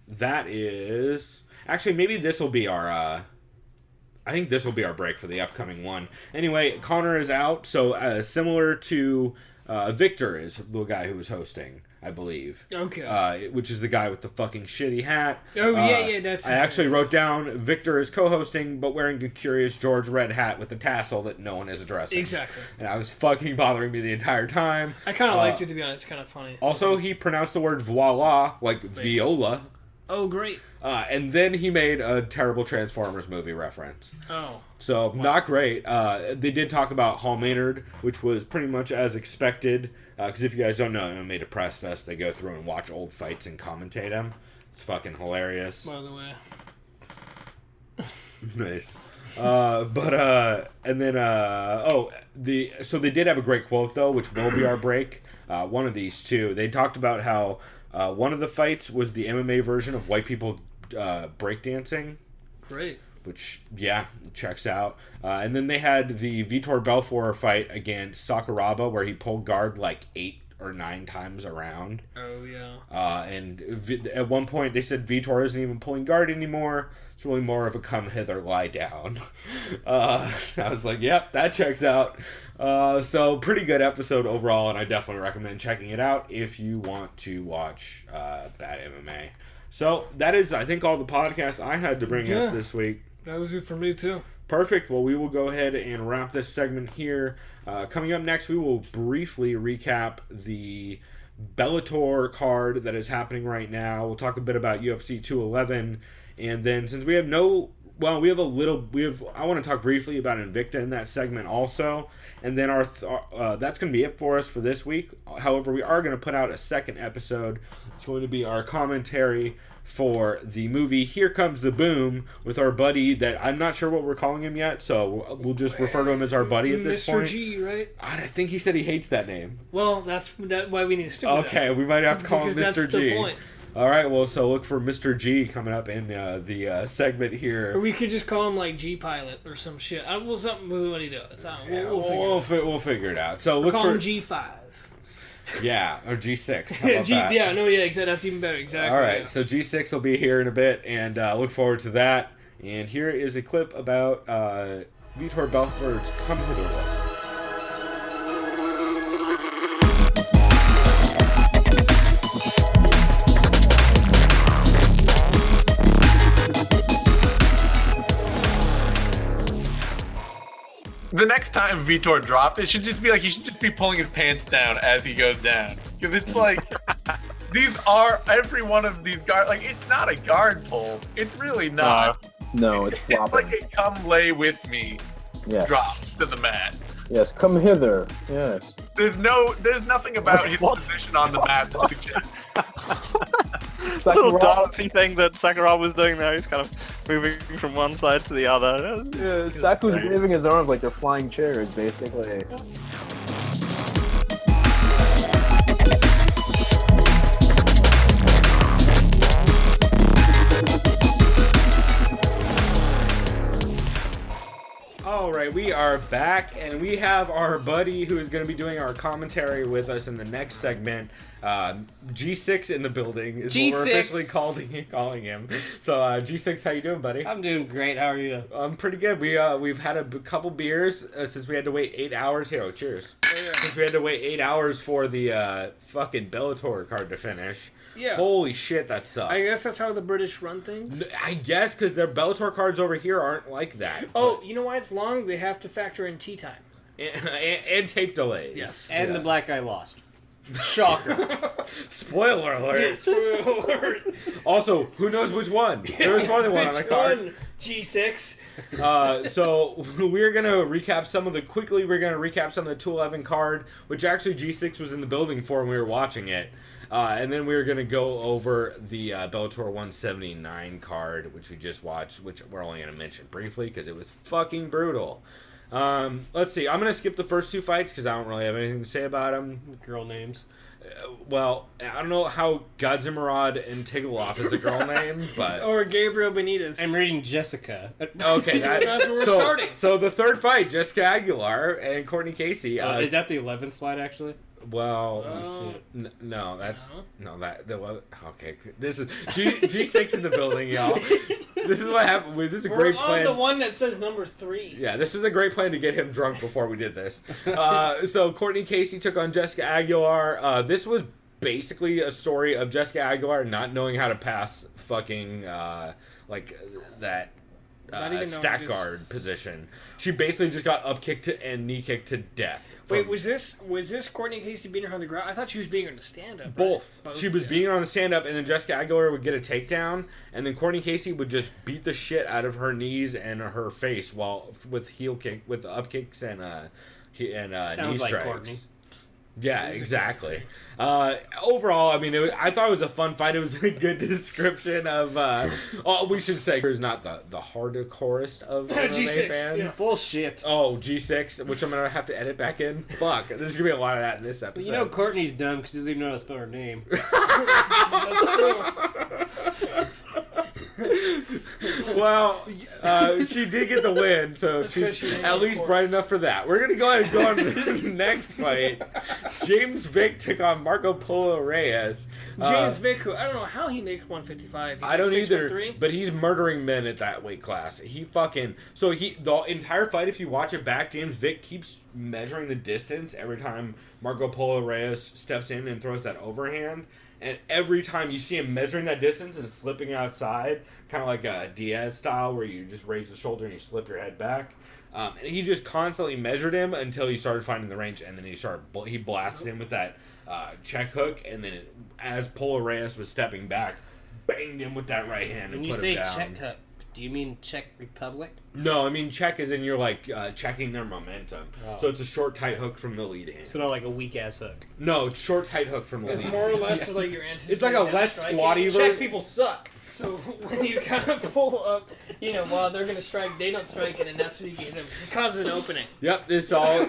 [SPEAKER 2] that is actually, maybe this will be our. I think this will be our break for the upcoming one. Anyway, Connor is out, so similar to Victor is the guy who was hosting, I believe.
[SPEAKER 3] Okay.
[SPEAKER 2] Which is the guy with the fucking shitty hat.
[SPEAKER 3] Oh, yeah, that's...
[SPEAKER 2] I actually wrote down Victor is co-hosting, but wearing a Curious George red hat with a tassel that no one is addressing.
[SPEAKER 3] Exactly.
[SPEAKER 2] And I was fucking bothering me the entire time.
[SPEAKER 3] I kind of liked it, to be honest. It's kind of funny.
[SPEAKER 2] Also, he pronounced the word voila, like viola.
[SPEAKER 3] Oh, great.
[SPEAKER 2] And then he made a terrible Transformers movie reference.
[SPEAKER 3] Oh.
[SPEAKER 2] So, not great. They did talk about Hall Maynard, which was pretty much as expected. Because if you guys don't know, MMA Depressed Us, they go through and watch old fights and commentate them. It's fucking hilarious.
[SPEAKER 3] By the way.
[SPEAKER 2] Nice. So they did have a great quote, though, which will be our break. One of these two. They talked about how one of the fights was the MMA version of white people breakdancing.
[SPEAKER 3] Great.
[SPEAKER 2] Which, yeah, checks out. And then they had the Vitor Belfort fight against Sakuraba, where he pulled guard like 8 or 9 times around.
[SPEAKER 3] Oh, yeah.
[SPEAKER 2] And at one point they said Vitor isn't even pulling guard anymore. It's really more of a come hither, lie down. I was like, yep, that checks out. So pretty good episode overall, and I definitely recommend checking it out if you want to watch bad MMA. So that is, I think, all the podcasts I had to bring up this week.
[SPEAKER 3] That was it for me, too.
[SPEAKER 2] Perfect. Well, we will go ahead and wrap this segment here. Coming up next, we will briefly recap the Bellator card that is happening right now. We'll talk a bit about UFC 211. And then, since we have I want to talk briefly about Invicta in that segment also. And then that's going to be it for us for this week. However, we are going to put out a second episode. It's going to be our commentary for the movie Here Comes the Boom with our buddy that I'm not sure what we're calling him yet, so we'll just refer to him as our buddy at this point.
[SPEAKER 3] Mr. G, right?
[SPEAKER 2] I think he said he hates that name.
[SPEAKER 3] Well, that's why we need to stick with that.
[SPEAKER 2] Okay, we might have to call him Mr.
[SPEAKER 3] That's
[SPEAKER 2] G.
[SPEAKER 3] the point.
[SPEAKER 2] All right, well, so look for Mr. G coming up in the segment here.
[SPEAKER 3] Or we could just call him like G Pilot or some shit. Something with what he does.
[SPEAKER 2] We'll figure it out. So look
[SPEAKER 3] call
[SPEAKER 2] for
[SPEAKER 3] him G5.
[SPEAKER 2] Yeah, or G6. How about that?
[SPEAKER 3] Yeah, no, yeah, exactly. That's even better. Exactly.
[SPEAKER 2] All right,
[SPEAKER 3] yeah.
[SPEAKER 2] So G6 will be here in a bit, and look forward to that. And here is a clip about Vitor Belfort's Come Hither look.
[SPEAKER 4] The next time Vitor dropped, it should just be like he should just be pulling his pants down as he goes down. Because it's like, every one of these guards, like, it's not a guard pull. It's really not.
[SPEAKER 5] No, it's flopping.
[SPEAKER 4] It's like a come lay with me drop to the mat.
[SPEAKER 5] Yes, come hither. Yes.
[SPEAKER 4] There's nothing about his position on the mat that suggests.
[SPEAKER 6] Little dancey thing that Sakuraba was doing there. He's kind of moving from one side to the other.
[SPEAKER 5] Yeah, Saku's waving his arms like they're flying chairs, basically.
[SPEAKER 2] Alright, we are back, and we have our buddy who is going to be doing our commentary with us in the next segment. G6 in the building is
[SPEAKER 7] G6.
[SPEAKER 2] what we're officially calling him. So, G6, how you doing, buddy?
[SPEAKER 7] I'm doing great. How are you?
[SPEAKER 2] I'm pretty good. We've had a couple beers since we had to wait 8 hours. Here, cheers. Since we had to wait 8 hours for the fucking Bellator card to finish.
[SPEAKER 3] Yeah.
[SPEAKER 2] Holy shit, that sucks.
[SPEAKER 3] I guess that's how the British run things.
[SPEAKER 2] I guess, because their Bellator cards over here aren't like that.
[SPEAKER 3] Oh, you know why it's long? They have to factor in tea time.
[SPEAKER 2] and tape delays.
[SPEAKER 3] Yes.
[SPEAKER 7] And the black guy lost. Shocker.
[SPEAKER 2] Spoiler alert.
[SPEAKER 3] Yes, spoiler alert.
[SPEAKER 2] Also, who knows which one? There was more than one on the
[SPEAKER 3] Which
[SPEAKER 2] card.
[SPEAKER 3] one? G6.
[SPEAKER 2] So we're gonna recap some of the 211 card, which actually G6 was in the building for when we were watching it, and then we're gonna go over the Bellator 179 card, which we just watched, which we're only gonna mention briefly because it was fucking brutal. Let's see. I'm gonna skip the first 2 fights because I don't really have anything to say about them.
[SPEAKER 7] Girl names.
[SPEAKER 2] Well, I don't know how Godzimmerod and Tiggleoff is a girl name, but
[SPEAKER 3] Or Gabriel Benitez.
[SPEAKER 7] I'm reading Jessica.
[SPEAKER 2] okay,
[SPEAKER 3] That's where we're starting.
[SPEAKER 2] So the third fight, Jessica Aguilar and Courtney Casey.
[SPEAKER 7] Is that the 11th fight, actually?
[SPEAKER 2] Well, no, that's no that the okay. This is G6 in the building, y'all. This is what happened. This is a great plan.
[SPEAKER 3] On the one that says number 3.
[SPEAKER 2] Yeah, this was a great plan to get him drunk before we did this. So Courtney Casey took on Jessica Aguilar. This was basically a story of Jessica Aguilar not knowing how to pass fucking like that. Stack guard position. She basically just got up kicked and knee kicked to death.
[SPEAKER 3] Wait, was this Courtney Casey beating her on the ground? I thought she was beating her on the stand up.
[SPEAKER 2] Both.
[SPEAKER 3] Right?
[SPEAKER 2] She was beating her on the stand up, and then Jessica Aguilar would get a takedown, and then Courtney Casey would just beat the shit out of her knees and her face with up kicks and knee
[SPEAKER 7] Sounds like
[SPEAKER 2] strikes.
[SPEAKER 7] Courtney.
[SPEAKER 2] Yeah, exactly. Overall, I mean, I thought it was a fun fight. It was a good description of. We should say there's not the hardcorest of MMA
[SPEAKER 3] G6,
[SPEAKER 2] fans.
[SPEAKER 3] yeah.
[SPEAKER 7] Bullshit.
[SPEAKER 2] Oh, G6, which I'm gonna have to edit back in. Fuck, there's gonna be a lot of that in this episode.
[SPEAKER 7] You know Courtney's dumb because she doesn't even know how to spell her name.
[SPEAKER 2] Well, she did get the win, so she's at least bright enough for that. We're gonna go ahead and go on to the next fight. James Vick took on Marco Polo Reyes.
[SPEAKER 3] James Vick, who I don't know how he makes 155.
[SPEAKER 2] I don't either,
[SPEAKER 3] 6'3".
[SPEAKER 2] but he's murdering men at that weight class. The entire fight, if you watch it back, James Vick keeps measuring the distance every time Marco Polo Reyes steps in and throws that overhand. And every time you see him measuring that distance and slipping outside, kind of like a Deez style where you just raise the shoulder and you slip your head back. And he just constantly measured him until he started finding the range, and then he blasted him with that check hook, and then as Polo Reyes was stepping back, banged him with that right hand and
[SPEAKER 7] When you
[SPEAKER 2] put
[SPEAKER 7] say
[SPEAKER 2] him down.
[SPEAKER 7] check hook, do you mean Czech Republic?
[SPEAKER 2] No, I mean check as in you're like checking their momentum.
[SPEAKER 7] Oh.
[SPEAKER 2] So it's a short, tight hook from the lead hand.
[SPEAKER 7] So not like a weak ass hook.
[SPEAKER 2] No, it's short, tight hook from the
[SPEAKER 3] It's
[SPEAKER 2] lead
[SPEAKER 3] more or
[SPEAKER 2] hand.
[SPEAKER 3] less like your anticipating.
[SPEAKER 2] It's like a less
[SPEAKER 3] striking.
[SPEAKER 2] squatty
[SPEAKER 7] Czech
[SPEAKER 2] version.
[SPEAKER 7] people suck.
[SPEAKER 3] So when you kind of pull up, while they're gonna strike, they don't strike it, and that's what you get them. It causes an opening.
[SPEAKER 2] Yep, this all,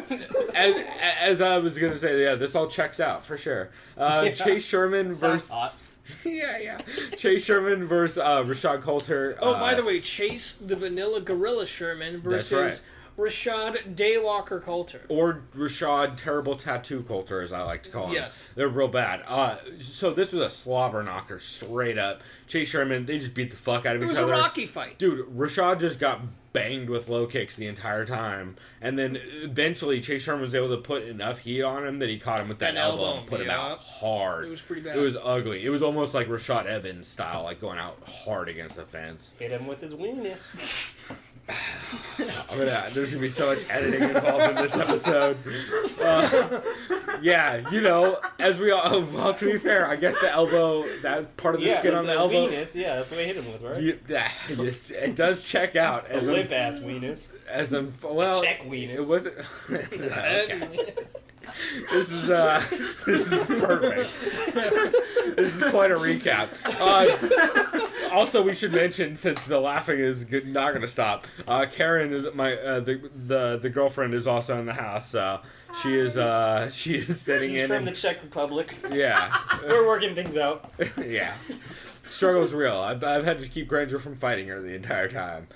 [SPEAKER 2] as I was gonna say, yeah, this all checks out for sure. Chase Sherman
[SPEAKER 7] Sounds
[SPEAKER 2] versus
[SPEAKER 7] hot.
[SPEAKER 2] yeah. Chase Sherman versus Rashad Coulter.
[SPEAKER 3] Oh, by the way, Chase the Vanilla Gorilla Sherman versus Rashad Daywalker Coulter.
[SPEAKER 2] Or Rashad Terrible Tattoo Coulter, as I like to call him.
[SPEAKER 3] Yes.
[SPEAKER 2] They're real bad. So this was a slobber knocker, straight up. Chase Sherman, they just beat the fuck out of each other.
[SPEAKER 3] It was a Rocky fight.
[SPEAKER 2] Dude, Rashad just got banged with low kicks the entire time. And then eventually Chase Sherman was able to put enough heat on him that he caught him with that elbow and put him out hard.
[SPEAKER 3] It was pretty bad.
[SPEAKER 2] It was ugly. It was almost like Rashad Evans style, like going out hard against the fence.
[SPEAKER 7] Hit him with his weenus.
[SPEAKER 2] There's gonna be so much editing involved in this episode. As we all, well, to be fair, I guess the elbow, that's part of the skin on the elbow.
[SPEAKER 7] Weenus, yeah, that's what I hit him with, right?
[SPEAKER 2] It does check out
[SPEAKER 7] A limp ass weenus.
[SPEAKER 2] Check
[SPEAKER 7] weenus.
[SPEAKER 2] It wasn't. Okay. This is perfect. This is quite a recap. Also, we should mention, since the laughing is not going to stop, Karen is the girlfriend is also in the house. She is sitting
[SPEAKER 7] She's
[SPEAKER 2] in.
[SPEAKER 7] from the Czech Republic.
[SPEAKER 2] Yeah,
[SPEAKER 7] We're working things out.
[SPEAKER 2] yeah. Struggle's real. I've had to keep Granger from fighting her the entire time.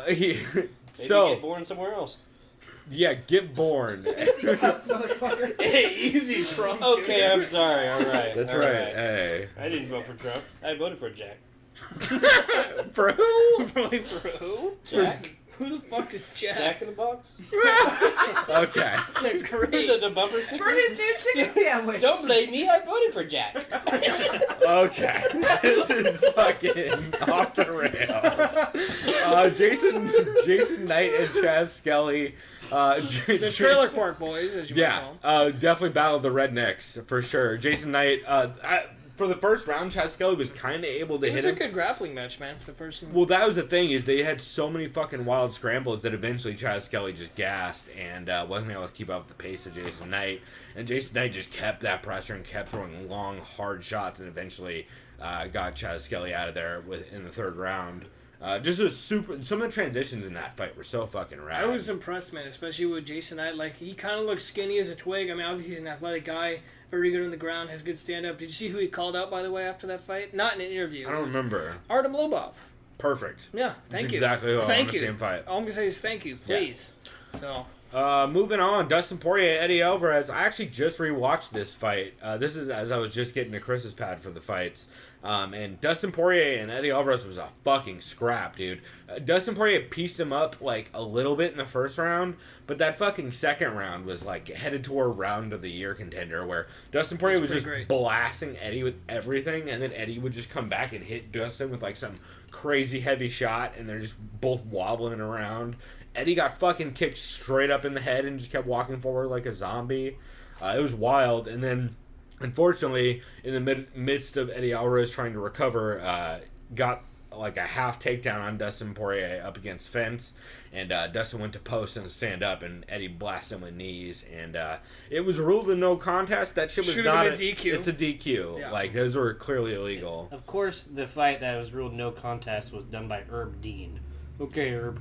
[SPEAKER 2] Maybe
[SPEAKER 7] get born somewhere else.
[SPEAKER 2] Yeah, get born.
[SPEAKER 3] Hey, easy, Trump.
[SPEAKER 7] Okay, I'm sorry. All right.
[SPEAKER 2] That's
[SPEAKER 7] all
[SPEAKER 2] right. Hey.
[SPEAKER 7] I didn't vote for Trump. I voted for Jack.
[SPEAKER 2] For who?
[SPEAKER 3] Voting for who?
[SPEAKER 7] Jack?
[SPEAKER 3] Who the fuck is Jack?
[SPEAKER 7] Jack in the Box?
[SPEAKER 2] Okay.
[SPEAKER 3] Great.
[SPEAKER 7] The bumper sticker?
[SPEAKER 8] For his new chicken sandwich.
[SPEAKER 7] Don't blame me. I voted for Jack.
[SPEAKER 2] Okay. This is fucking off the rails. Jason Knight and Chaz Skelly
[SPEAKER 3] The Trailer Park Boys, as you might call them.
[SPEAKER 2] Definitely Battle of the Rednecks for sure. Jason Knight, for the first round, Chad Skelly was kind of able to hit him.
[SPEAKER 3] It was a good grappling match, man, for the first one.
[SPEAKER 2] Well, that was the thing, is they had so many fucking wild scrambles that eventually Chad Skelly just gassed and wasn't able to keep up with the pace of Jason Knight. And Jason Knight just kept that pressure and kept throwing long, hard shots and eventually got Chad Skelly out of there in the third round. Some of the transitions in that fight were so fucking rad.
[SPEAKER 3] I was impressed, man, especially with Jason Knight. Like, he kind of looks skinny as a twig. I mean, obviously he's an athletic guy, very good on the ground, has good stand-up. Did you see who he called out, by the way, after that fight? Not in an interview.
[SPEAKER 2] I don't remember.
[SPEAKER 3] Artem Lobov.
[SPEAKER 2] Perfect.
[SPEAKER 3] Yeah, thank
[SPEAKER 2] That's
[SPEAKER 3] you.
[SPEAKER 2] exactly who I want to see him fight.
[SPEAKER 3] All I'm going to say is thank you, please. Yeah. So...
[SPEAKER 2] moving on, Dustin Poirier, Eddie Alvarez. I actually just rewatched this fight. This is as I was just getting to Chris's pad for the fights. And Dustin Poirier and Eddie Alvarez was a fucking scrap, dude. Dustin Poirier pieced him up like a little bit in the first round, but that fucking second round was like headed toward round of the year contender, where Dustin Poirier was just blasting Eddie with everything, and then Eddie would just come back and hit Dustin with like some crazy heavy shot, and they're just both wobbling around. Eddie got fucking kicked straight up in the head and just kept walking forward like a zombie. It was wild. And then, unfortunately, in the midst of Eddie Alvarez trying to recover, got like a half takedown on Dustin Poirier up against fence. And Dustin went to post and stand up, and Eddie blasted him with knees. And it was ruled a no contest. That shit was not
[SPEAKER 3] a DQ.
[SPEAKER 2] It's a DQ.
[SPEAKER 3] Yeah.
[SPEAKER 2] Like, those were clearly illegal.
[SPEAKER 8] Of course, the fight that was ruled no contest was done by Herb Dean. Okay, Herb.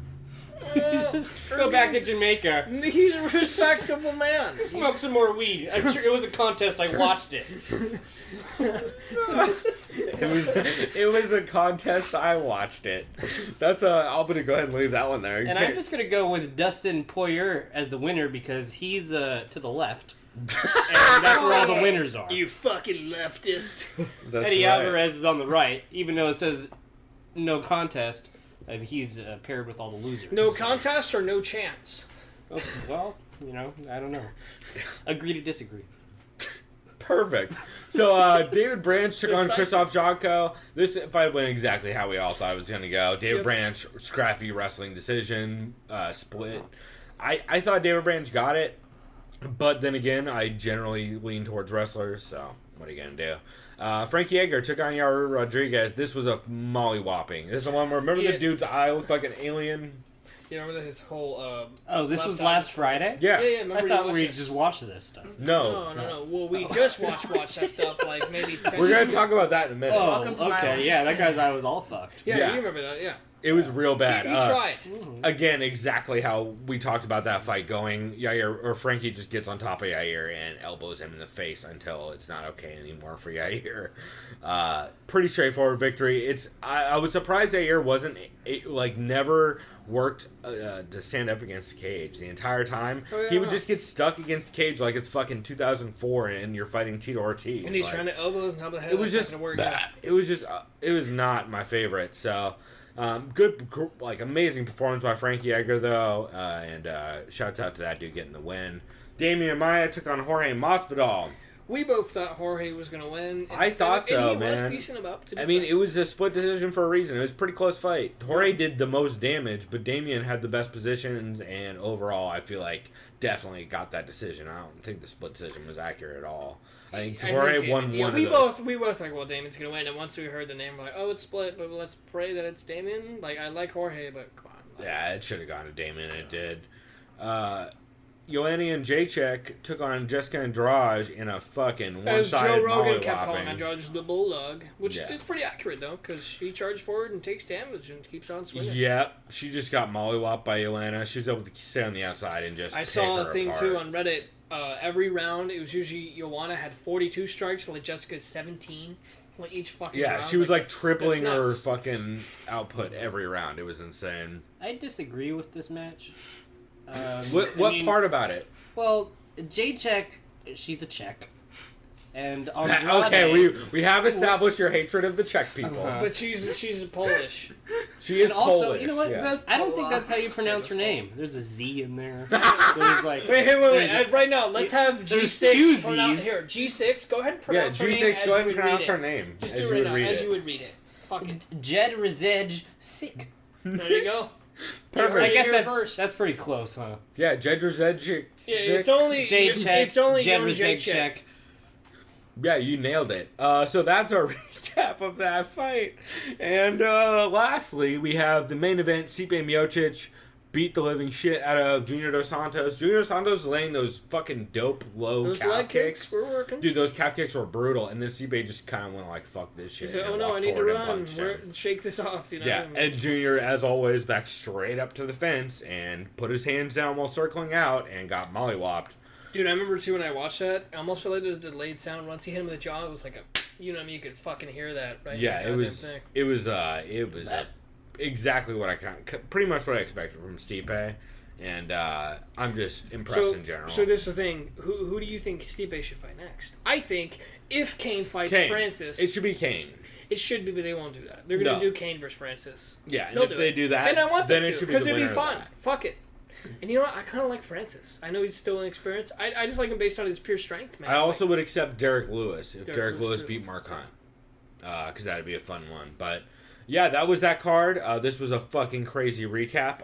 [SPEAKER 8] Go back to Jamaica.
[SPEAKER 3] He's a respectable man.
[SPEAKER 8] Smoke some more weed. I'm sure it was a contest. I watched it.
[SPEAKER 2] It was a contest. I watched it. I'm gonna go ahead and leave that one there.
[SPEAKER 8] I'm just gonna go with Dustin Poirier as the winner because he's to the left, and that's where all the winners are.
[SPEAKER 3] You fucking leftist.
[SPEAKER 8] Eddie Alvarez is on the right, even though it says no contest. And he's paired with all the losers.
[SPEAKER 3] No contest or no chance?
[SPEAKER 8] Okay, well, I don't know. Agree to disagree.
[SPEAKER 2] Perfect. So David Branch took on Krzysztof Jotko. This fight went exactly how we all thought it was going to go. David Branch, scrappy wrestling decision, split. I thought David Branch got it, but then again, I generally lean towards wrestlers, so what are you going to do? Frankie Edgar took on Yair Rodriguez. This was a mollywhopping. This is the one where, remember the dude's eye looked like an alien?
[SPEAKER 3] Yeah, remember his whole...
[SPEAKER 8] this was last Friday?
[SPEAKER 2] Yeah.
[SPEAKER 3] Yeah,
[SPEAKER 8] I thought we just watched this stuff.
[SPEAKER 2] No.
[SPEAKER 3] Well, we just watched that stuff, like, maybe...
[SPEAKER 2] We're going to talk about that in a minute.
[SPEAKER 8] Oh, okay. Yeah, that guy's eye was all fucked.
[SPEAKER 3] Yeah, you remember that, yeah.
[SPEAKER 2] It was real bad.
[SPEAKER 3] He tried.
[SPEAKER 2] Again, exactly how we talked about that fight going. Yair, or Frankie just gets on top of Yair and elbows him in the face until it's not okay anymore for Yair. Pretty straightforward victory. I was surprised Yair wasn't never worked to stand up against the cage the entire time. He would just get stuck against the cage like it's fucking 2004 and you're fighting Tito Ortiz.
[SPEAKER 3] And he's trying to elbow on top of the head.
[SPEAKER 2] It was just it was not my favorite. So good, amazing performance by Frankie Edgar though, and shouts out to that dude getting the win. Damian Maia took on Jorge Masvidal.
[SPEAKER 3] We both thought Jorge was going to win.
[SPEAKER 2] I thought so,
[SPEAKER 3] and he
[SPEAKER 2] man.
[SPEAKER 3] was piecing him up.
[SPEAKER 2] It was a split decision for a reason. It was a pretty close fight. Jorge did the most damage, but Damian had the best positions, and overall, I feel like definitely got that decision. I don't think the split decision was accurate at all. I think Jorge won one of those.
[SPEAKER 3] We both like, well, Damian's going to win, and once we heard the name, we're like, oh, it's split, but let's pray that it's Damian. Like, I like Jorge, but come on.
[SPEAKER 2] Yeah, it should have gone to Damian, and it did. Joanna and Jacek took on Jessica Andrade in a fucking one-sided
[SPEAKER 3] As Joe Rogan kept
[SPEAKER 2] mollywhopping.
[SPEAKER 3] calling Andrade the bulldog, which is pretty accurate, though, because she charged forward and takes damage and keeps on swinging.
[SPEAKER 2] Yep, she just got mollywopped by Joanna. She was able to stay on the outside and just
[SPEAKER 3] I
[SPEAKER 2] pick
[SPEAKER 3] saw
[SPEAKER 2] her
[SPEAKER 3] a thing,
[SPEAKER 2] apart.
[SPEAKER 3] too, on Reddit. Every round, it was usually Joanna had 42 strikes, like Jessica's 17. Like each fucking round.
[SPEAKER 2] She was like tripling
[SPEAKER 3] that's
[SPEAKER 2] her
[SPEAKER 3] nuts.
[SPEAKER 2] fucking output every round. It was insane.
[SPEAKER 8] I disagree with this match.
[SPEAKER 2] What part about it?
[SPEAKER 8] Well, Jacek, she's a Czech. And Andrade...
[SPEAKER 2] Okay, we have established your hatred of the Czech people.
[SPEAKER 3] But she's Polish.
[SPEAKER 2] She is
[SPEAKER 8] and also,
[SPEAKER 2] Polish.
[SPEAKER 8] you know what?
[SPEAKER 2] Yeah.
[SPEAKER 8] I don't think that's how you pronounce her name. There's a Z in there. There's like...
[SPEAKER 3] Wait. Right now, let's have G6
[SPEAKER 8] two
[SPEAKER 3] pronounce...
[SPEAKER 8] Zs.
[SPEAKER 3] Here, G6, go ahead and pronounce her name
[SPEAKER 2] G6, go ahead and pronounce her
[SPEAKER 3] it.
[SPEAKER 2] name.
[SPEAKER 3] Just do it right now, as you would read it. Fucking...
[SPEAKER 8] Jed Rizej Sick.
[SPEAKER 3] There you go.
[SPEAKER 2] Perfect.
[SPEAKER 8] I guess
[SPEAKER 3] first.
[SPEAKER 8] that's pretty close, huh?
[SPEAKER 2] Yeah, Jedrzejczyk.
[SPEAKER 3] Yeah, it's only it's only young
[SPEAKER 8] check.
[SPEAKER 2] Yeah, you nailed it. So that's our recap of that fight. And lastly, we have the main event. Stipe Miocic beat the living shit out of Junior Dos Santos. Junior Dos Santos laying those fucking dope low
[SPEAKER 3] those
[SPEAKER 2] calf
[SPEAKER 3] leg
[SPEAKER 2] kicks.
[SPEAKER 3] were working.
[SPEAKER 2] Dude, those calf kicks were brutal. And then Stipe just kind of went like, fuck this shit.
[SPEAKER 3] He said,
[SPEAKER 2] and
[SPEAKER 3] oh no, I
[SPEAKER 2] walked
[SPEAKER 3] need to
[SPEAKER 2] forward and
[SPEAKER 3] run.
[SPEAKER 2] punched him.
[SPEAKER 3] Shake this off, you know?
[SPEAKER 2] Yeah, and Junior, as always, back straight up to the fence and put his hands down while circling out and got mollywopped.
[SPEAKER 3] Dude, I remember too when I watched that, I almost felt like there was a delayed sound. Once he hit him in the jaw, it was like a, you know what I mean? You could fucking hear that, right?
[SPEAKER 2] Yeah, it was exactly what I pretty much what I expected from Stipe, and I'm just impressed in general.
[SPEAKER 3] So this is the thing. Who do you think Stipe should fight next? I think if Kane fights Francis,
[SPEAKER 2] it should be Kane.
[SPEAKER 3] It should be, but they won't do that. They're gonna do Kane versus Francis.
[SPEAKER 2] Yeah, and if they do that,
[SPEAKER 3] and I want them
[SPEAKER 2] then
[SPEAKER 3] to,
[SPEAKER 2] it should be
[SPEAKER 3] because
[SPEAKER 2] the
[SPEAKER 3] it'd be
[SPEAKER 2] winner
[SPEAKER 3] fun.
[SPEAKER 2] of that.
[SPEAKER 3] Fuck it. And you know what? I kind of like Francis. I know he's still inexperienced. I just like him based on his pure strength, man.
[SPEAKER 2] I also would accept Derek Lewis if Derek Lewis
[SPEAKER 3] too.
[SPEAKER 2] beat Mark Hunt, because that'd be a fun one. But yeah, that was that card. This was a fucking crazy recap.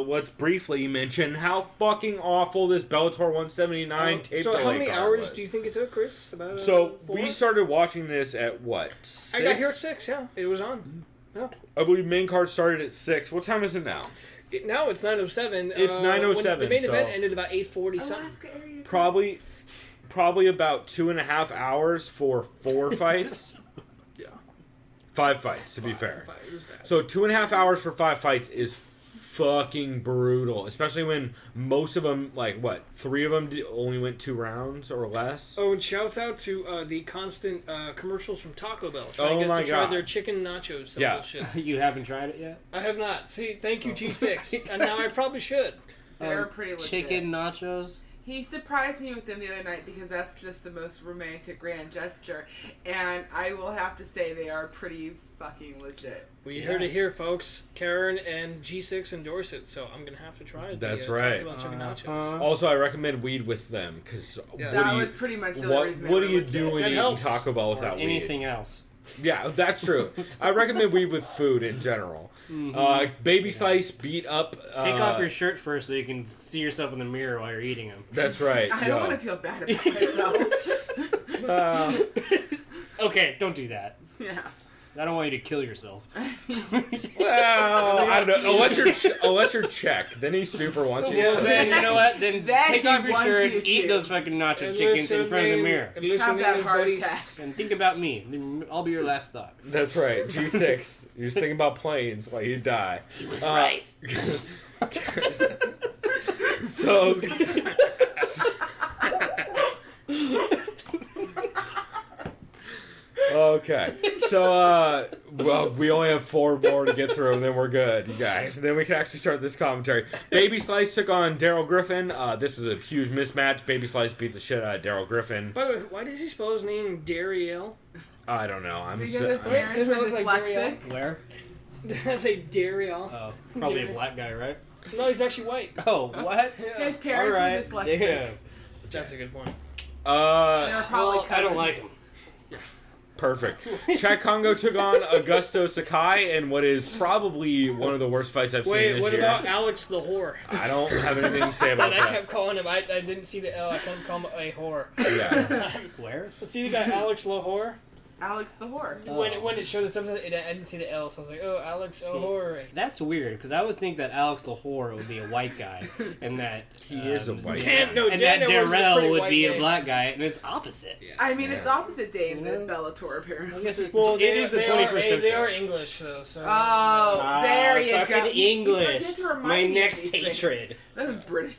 [SPEAKER 2] Let's briefly mention how fucking awful this Bellator 179 tape
[SPEAKER 3] So
[SPEAKER 2] delay
[SPEAKER 3] how many
[SPEAKER 2] card
[SPEAKER 3] hours
[SPEAKER 2] was.
[SPEAKER 3] do you think it took, Chris? About
[SPEAKER 2] So
[SPEAKER 3] 4?
[SPEAKER 2] we started watching this at what? 6?
[SPEAKER 3] I got here at 6. Yeah, it was on. Yeah.
[SPEAKER 2] I believe main card started at 6. What time is it now?
[SPEAKER 3] Now it's 9:07.
[SPEAKER 2] It's 9:07,
[SPEAKER 3] The main
[SPEAKER 2] so-
[SPEAKER 3] event ended about 8:40 something.
[SPEAKER 2] Probably about 2.5 hours for 4 fights.
[SPEAKER 3] Yeah.
[SPEAKER 2] 5 fights, to be fair.
[SPEAKER 3] It was bad.
[SPEAKER 2] So 2.5 hours for 5 fights is fucking brutal, especially when most of them, like what, 3 of them only went 2 rounds or less.
[SPEAKER 3] Oh, and shouts out to the constant commercials from Taco Bell.
[SPEAKER 2] Oh
[SPEAKER 3] Trying
[SPEAKER 2] my
[SPEAKER 3] to try
[SPEAKER 2] God.
[SPEAKER 3] their chicken nachos. Some
[SPEAKER 2] Yeah.
[SPEAKER 3] bullshit.
[SPEAKER 8] You haven't tried it yet?
[SPEAKER 3] I have not. See, thank you, G6. And now I probably should.
[SPEAKER 9] They're pretty legit.
[SPEAKER 8] Chicken nachos?
[SPEAKER 9] He surprised me with them the other night because that's just the most romantic grand gesture. And I will have to say they are pretty fucking legit.
[SPEAKER 3] We heard it here, folks. Karen and G6 endorse it, so I'm going to have to try it.
[SPEAKER 2] That's
[SPEAKER 3] Taco
[SPEAKER 2] right.
[SPEAKER 3] Bell chicken nachos.
[SPEAKER 2] Also, I recommend weed with them, because
[SPEAKER 9] That was pretty much the only reason they
[SPEAKER 2] what
[SPEAKER 9] were
[SPEAKER 2] do you
[SPEAKER 9] legit.
[SPEAKER 2] do when
[SPEAKER 3] That
[SPEAKER 2] eating
[SPEAKER 3] helps.
[SPEAKER 2] Taco Bell without weed?
[SPEAKER 8] Anything else.
[SPEAKER 2] Yeah, that's true. I recommend weed with food in general. Baby Slice beat up.
[SPEAKER 8] Take off your shirt first so you can see yourself in the mirror while you're eating them.
[SPEAKER 2] That's right.
[SPEAKER 9] I don't want to feel bad about myself.
[SPEAKER 8] Okay, don't do that.
[SPEAKER 9] Yeah.
[SPEAKER 8] I don't want you to kill yourself.
[SPEAKER 2] Well, I don't know. Unless you're Czech, then he super wants you.
[SPEAKER 8] Well, then you know what? Then
[SPEAKER 9] Then
[SPEAKER 8] take
[SPEAKER 9] he
[SPEAKER 8] off your
[SPEAKER 9] wants
[SPEAKER 8] shirt,
[SPEAKER 9] you
[SPEAKER 8] eat
[SPEAKER 9] to.
[SPEAKER 8] those fucking nacho
[SPEAKER 3] And
[SPEAKER 8] chickens in
[SPEAKER 3] listen,
[SPEAKER 8] front of the
[SPEAKER 3] man,
[SPEAKER 8] mirror.
[SPEAKER 3] and listen
[SPEAKER 9] Have
[SPEAKER 3] to
[SPEAKER 9] that
[SPEAKER 3] his
[SPEAKER 9] heart
[SPEAKER 3] buddies.
[SPEAKER 9] attack.
[SPEAKER 8] And think about me. Then I'll be your last thought.
[SPEAKER 2] That's right. G6. You're just thinking about planes while you die. He was
[SPEAKER 8] right.
[SPEAKER 2] So. Okay, so well, we only have 4 more to get through, and then we're good, you guys. And then we can actually start this commentary. Baby Slice took on Daryl Griffin. This was a huge mismatch. Baby Slice beat the shit out of Daryl Griffin.
[SPEAKER 3] By the way, why does he spell his name Dariel?
[SPEAKER 2] I don't know.
[SPEAKER 9] Because his parents were
[SPEAKER 3] Doesn't it look like
[SPEAKER 9] dyslexic.
[SPEAKER 8] Where?
[SPEAKER 3] That's a Dariel.
[SPEAKER 8] Oh, probably a black guy, right?
[SPEAKER 3] No, he's actually white.
[SPEAKER 8] Oh, what?
[SPEAKER 9] His parents were dyslexic.
[SPEAKER 8] Yeah.
[SPEAKER 3] That's a good point.
[SPEAKER 9] They were probably
[SPEAKER 8] Well, I don't like
[SPEAKER 9] cousins.
[SPEAKER 8] him.
[SPEAKER 2] Perfect. Chad Congo took on Augusto Sakai in what is probably one of the worst fights I've seen
[SPEAKER 3] Wait,
[SPEAKER 2] this
[SPEAKER 3] what
[SPEAKER 2] year.
[SPEAKER 3] about Alex the whore?
[SPEAKER 2] I don't have anything to say about
[SPEAKER 3] But I
[SPEAKER 2] that.
[SPEAKER 3] kept calling him. I didn't see the L. I kept calling him a whore.
[SPEAKER 2] Yeah.
[SPEAKER 8] Where?
[SPEAKER 3] See the guy Alex Lahore?
[SPEAKER 9] Alex the whore.
[SPEAKER 3] When it showed the substance, I didn't see the L, so I was like, oh, Alex Lahore.
[SPEAKER 8] That's weird, because I would think that Alex Lahore would be a white guy, and that
[SPEAKER 2] He is a white
[SPEAKER 3] Damn,
[SPEAKER 2] guy.
[SPEAKER 3] no,
[SPEAKER 8] and that
[SPEAKER 3] Dana was a pretty
[SPEAKER 8] Darrell would
[SPEAKER 3] white
[SPEAKER 8] be
[SPEAKER 3] name.
[SPEAKER 8] a black guy, and it's opposite.
[SPEAKER 9] I mean, it's opposite day in the
[SPEAKER 8] Yeah.
[SPEAKER 9] Bellator,
[SPEAKER 8] I
[SPEAKER 9] apparently.
[SPEAKER 8] guess it's,
[SPEAKER 3] Well,
[SPEAKER 8] it is the 21st century.
[SPEAKER 3] They are English, though. So.
[SPEAKER 9] Oh, there you
[SPEAKER 8] fucking
[SPEAKER 9] go. You
[SPEAKER 8] English.
[SPEAKER 9] forget to remind
[SPEAKER 8] My
[SPEAKER 9] me of
[SPEAKER 8] next
[SPEAKER 9] these things.
[SPEAKER 8] hatred.
[SPEAKER 9] That was British.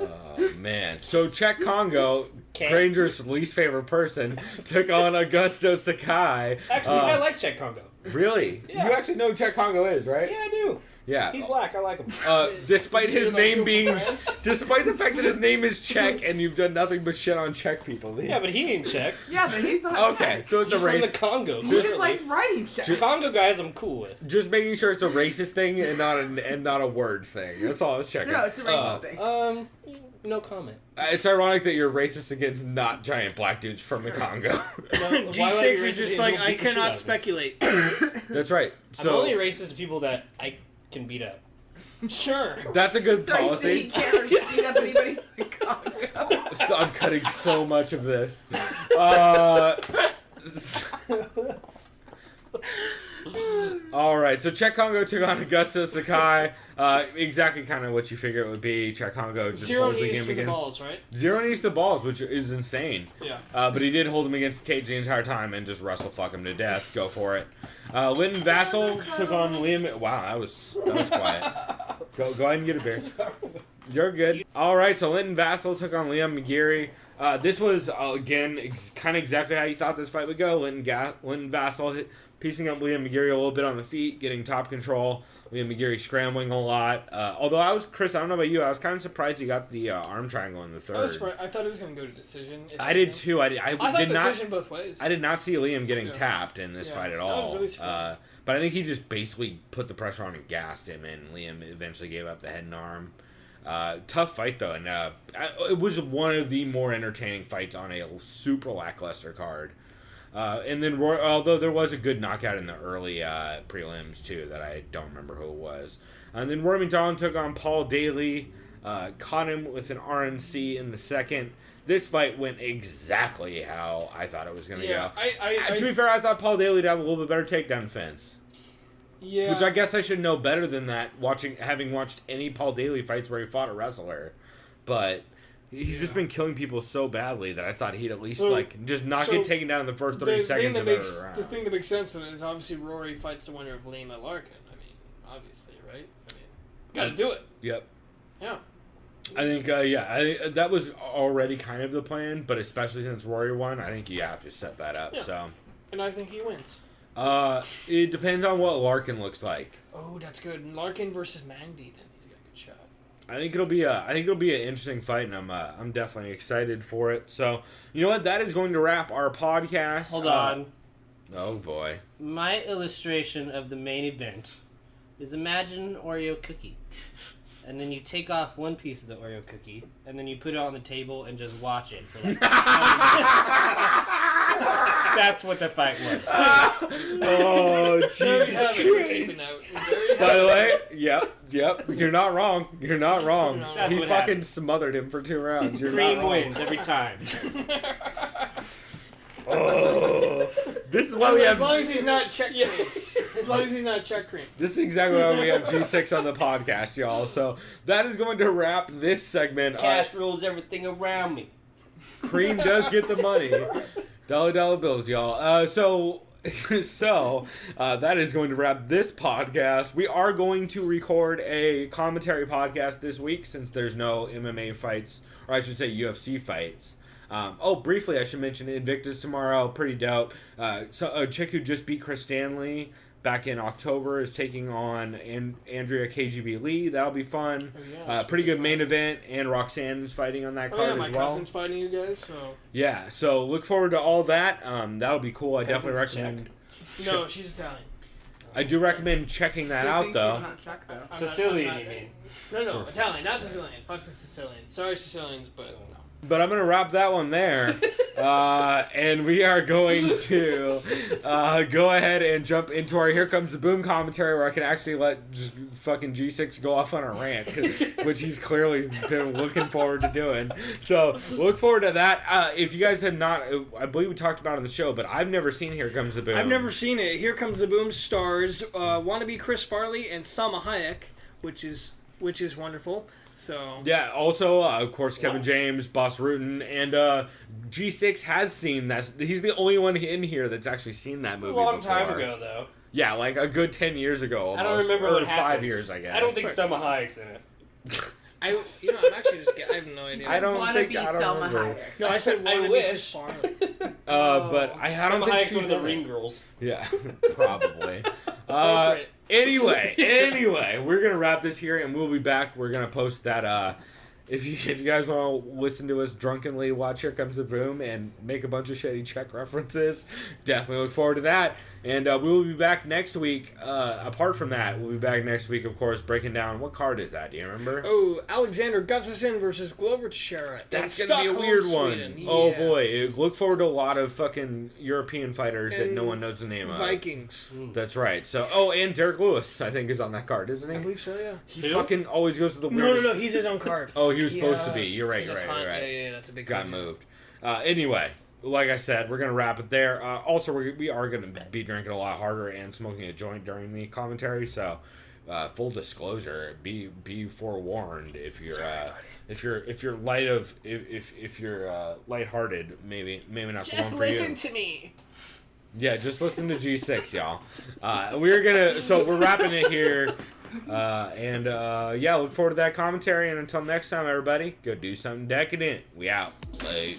[SPEAKER 2] Oh, man. So, Czech Congo, Granger's least favorite person, took on Augusto Sakai.
[SPEAKER 8] Actually, I like Czech Congo.
[SPEAKER 2] Really?
[SPEAKER 8] Yeah.
[SPEAKER 2] You actually know who Czech Congo is, right?
[SPEAKER 8] Yeah, I do.
[SPEAKER 2] Yeah.
[SPEAKER 8] He's black. I like him.
[SPEAKER 2] Despite his
[SPEAKER 3] like
[SPEAKER 2] name
[SPEAKER 3] your
[SPEAKER 2] being,
[SPEAKER 3] friends?
[SPEAKER 2] despite the fact that his name is Czech and you've done nothing but shit on Czech people.
[SPEAKER 8] Yeah, but he ain't Czech.
[SPEAKER 9] Yeah, but he's not
[SPEAKER 2] Okay,
[SPEAKER 9] Czech.
[SPEAKER 2] so it's
[SPEAKER 8] He's
[SPEAKER 2] a
[SPEAKER 8] from the
[SPEAKER 2] race.
[SPEAKER 8] Congo.
[SPEAKER 9] He just
[SPEAKER 8] Clearly.
[SPEAKER 9] likes writing shit.
[SPEAKER 8] Congo guys, I'm cool with.
[SPEAKER 2] Just making sure it's a racist thing and not a word thing. That's all I was checking.
[SPEAKER 9] No, it's a racist thing.
[SPEAKER 8] No comment.
[SPEAKER 2] It's ironic that you're racist against not giant black dudes from the Congo.
[SPEAKER 8] No, why would I be
[SPEAKER 3] G6 is
[SPEAKER 8] racist
[SPEAKER 3] just
[SPEAKER 8] if
[SPEAKER 3] like,
[SPEAKER 8] you
[SPEAKER 3] I
[SPEAKER 8] beat the shit out
[SPEAKER 3] cannot
[SPEAKER 8] of me?
[SPEAKER 3] speculate.
[SPEAKER 2] That's right.
[SPEAKER 8] I'm
[SPEAKER 2] So
[SPEAKER 8] only racist to people that I can beat up.
[SPEAKER 3] Sure.
[SPEAKER 2] That's a good
[SPEAKER 9] So you
[SPEAKER 2] policy.
[SPEAKER 9] can't beat up anybody from Congo.
[SPEAKER 2] So I'm cutting so much of this. All right, so Czech Congo took on Augusta Sakai. Exactly kind of what you figure it would be. Czech Congo just
[SPEAKER 3] Zero
[SPEAKER 2] holds the
[SPEAKER 3] knees
[SPEAKER 2] game
[SPEAKER 3] to the
[SPEAKER 2] against.
[SPEAKER 3] balls, right?
[SPEAKER 2] Zero knees to balls, which is insane.
[SPEAKER 3] Yeah.
[SPEAKER 2] But he did hold him against the cage the entire time and just wrestle fuck him to death. Go for it. Linton Vassell took on Liam. Wow, that was quiet. Go ahead and get a beer. You're good. All right, so Linton Vassell took on Liam McGeary. This was, again, kind of exactly how you thought this fight would go. Linton Vassell piecing up Liam McGeary a little bit on the feet, getting top control. Liam McGeary scrambling a lot. Although Chris, I don't know about you, I was kind of surprised he got the arm triangle in the third.
[SPEAKER 3] I thought it was going to go to decision.
[SPEAKER 2] I did too. I
[SPEAKER 3] thought
[SPEAKER 2] did not.
[SPEAKER 3] decision both ways.
[SPEAKER 2] I did not see Liam getting tapped in this fight at all.
[SPEAKER 3] That was really surprising.
[SPEAKER 2] But I think he just basically put the pressure on and gassed him, and Liam eventually gave up the head and arm. Tough fight though, and it was one of the more entertaining fights on a super lackluster card. And then although there was a good knockout in the early prelims too, that I don't remember who it was. And then Roy McDonald took on Paul Daly, caught him with an RNC in the second. This fight went exactly how I thought it was going to go. To be fair, I thought Paul Daly would have a little bit better takedown defense.
[SPEAKER 3] Yeah.
[SPEAKER 2] Which I guess I should know better than that, having watched any Paul Daly fights where he fought a wrestler. But he's just been killing people so badly that I thought he'd at least just not get taken down in the first 30 seconds of every round.
[SPEAKER 3] The thing that makes sense in it is obviously Rory fights the winner of Liam at Larkin. I mean, obviously, right? I mean, got to do it.
[SPEAKER 2] Yep.
[SPEAKER 3] Yeah.
[SPEAKER 2] I think, that was already kind of the plan, but especially since Rory won, I think you have to set that up.
[SPEAKER 3] Yeah.
[SPEAKER 2] So,
[SPEAKER 3] and I think he wins.
[SPEAKER 2] It depends on what Larkin looks like.
[SPEAKER 3] Oh, that's good. Larkin versus Mandy, then he's got a good shot.
[SPEAKER 2] I think it'll be an interesting fight, and I'm definitely excited for it. So, you know what? That is going to wrap our podcast.
[SPEAKER 8] Hold on.
[SPEAKER 2] Oh boy.
[SPEAKER 8] My illustration of the main event is imagine an Oreo cookie. And then you take off one piece of the Oreo cookie, and then you put it on the table and just watch it for like 20 minutes. That's what the fight was.
[SPEAKER 2] Oh, Jesus. By the way, yep. You're not wrong. He fucking
[SPEAKER 8] happened.
[SPEAKER 2] Smothered him for 2 rounds. You're
[SPEAKER 8] Cream
[SPEAKER 2] not wrong.
[SPEAKER 8] wins every time.
[SPEAKER 2] Oh, this is why we have.
[SPEAKER 3] As long as he's not check cream. As long as he's not check cream.
[SPEAKER 2] This is exactly why we have G6 on the podcast, y'all. So that is going to wrap this segment.
[SPEAKER 8] Cash rules everything around me.
[SPEAKER 2] Cream does get the money. Dollar bills, y'all. So that is going to wrap this podcast. We are going to record a commentary podcast this week since there's no MMA fights, or I should say UFC fights. Briefly, I should mention Invictus tomorrow. Pretty dope. So a chick who just beat Chris Stanley back in October is taking on Andrea KGB Lee. That'll be fun.
[SPEAKER 3] Oh, yeah,
[SPEAKER 2] pretty good main event, and Roxanne is fighting on that card as well.
[SPEAKER 3] My cousin's fighting you guys, so...
[SPEAKER 2] Yeah, so look forward to all that. That'll be cool. I definitely recommend...
[SPEAKER 3] No, she's Italian.
[SPEAKER 2] I do recommend checking that out, though.
[SPEAKER 9] She's not Czech, though.
[SPEAKER 8] Sicilian, you mean?
[SPEAKER 3] No, Italian, not Sicilian. Fuck the Sicilians. Sorry, Sicilians, but no.
[SPEAKER 2] But I'm going to wrap that one there. And we are going to go ahead and jump into our Here Comes the Boom commentary, where I can actually let just fucking G6 go off on a rant, which he's clearly been looking forward to doing. So look forward to that. If you guys have not, I believe we talked about it on the show, but I've never seen Here Comes the Boom.
[SPEAKER 3] I've never seen it. Here Comes the Boom stars wannabe Chris Farley and Salma Hayek, which is wonderful. So
[SPEAKER 2] yeah, also of course Kevin James, Boss Rutan, and G6 has seen that. He's the only one in here that's actually seen that movie.
[SPEAKER 8] A long
[SPEAKER 2] before.
[SPEAKER 8] time ago, though.
[SPEAKER 2] Yeah, like a good 10 years ago. Almost.
[SPEAKER 8] I don't remember
[SPEAKER 2] or
[SPEAKER 8] what
[SPEAKER 2] 5
[SPEAKER 8] happens.
[SPEAKER 2] years, I guess.
[SPEAKER 8] I don't think Salma Hayek's in it.
[SPEAKER 3] I'm actually just. I have no idea.
[SPEAKER 2] I don't
[SPEAKER 9] Wanna be
[SPEAKER 2] remember.
[SPEAKER 9] Selma Hayek.
[SPEAKER 3] No, I said
[SPEAKER 8] I
[SPEAKER 3] wannabe
[SPEAKER 8] wish.
[SPEAKER 3] Chris Farley.
[SPEAKER 2] But I don't
[SPEAKER 8] Salma
[SPEAKER 2] think
[SPEAKER 8] Hayek's
[SPEAKER 2] she's
[SPEAKER 8] one of the
[SPEAKER 2] in
[SPEAKER 8] ring
[SPEAKER 2] it.
[SPEAKER 8] girls.
[SPEAKER 2] Yeah, probably. Anyway, we're gonna wrap this here, and we'll be back. We're gonna post that if you guys want to listen to us drunkenly watch Here Comes the Boom and make a bunch of shitty Czech references, definitely look forward to that. And we will be back next week. Apart from that, we'll be back next week, of course, breaking down. What card is that? Do you remember?
[SPEAKER 3] Oh, Alexander Gustafsson versus Glover Teixeira.
[SPEAKER 2] That's going to be a weird one. Yeah. Oh, boy. Look forward to a lot of fucking European fighters that no one knows the name of.
[SPEAKER 3] Vikings.
[SPEAKER 2] That's right. So, and Derek Lewis, I think, is on that card, isn't he?
[SPEAKER 3] I believe so, yeah.
[SPEAKER 2] He fucking always goes to the weirdest...
[SPEAKER 3] No, he's his own card.
[SPEAKER 2] Oh, he was supposed to be. You're right.
[SPEAKER 3] Yeah, that's a big
[SPEAKER 2] got
[SPEAKER 3] card.
[SPEAKER 2] Moved. Anyway, like I said, we're going to wrap it there. Also, we are going to be drinking a lot harder and smoking a joint during the commentary, so full disclosure, be forewarned if you're lighthearted, maybe not the one for you.
[SPEAKER 3] Just listen to me.
[SPEAKER 2] Yeah, just listen to G6, y'all. We're wrapping it here. Look forward to that commentary. And until next time, everybody, go do something decadent. We out. Bye.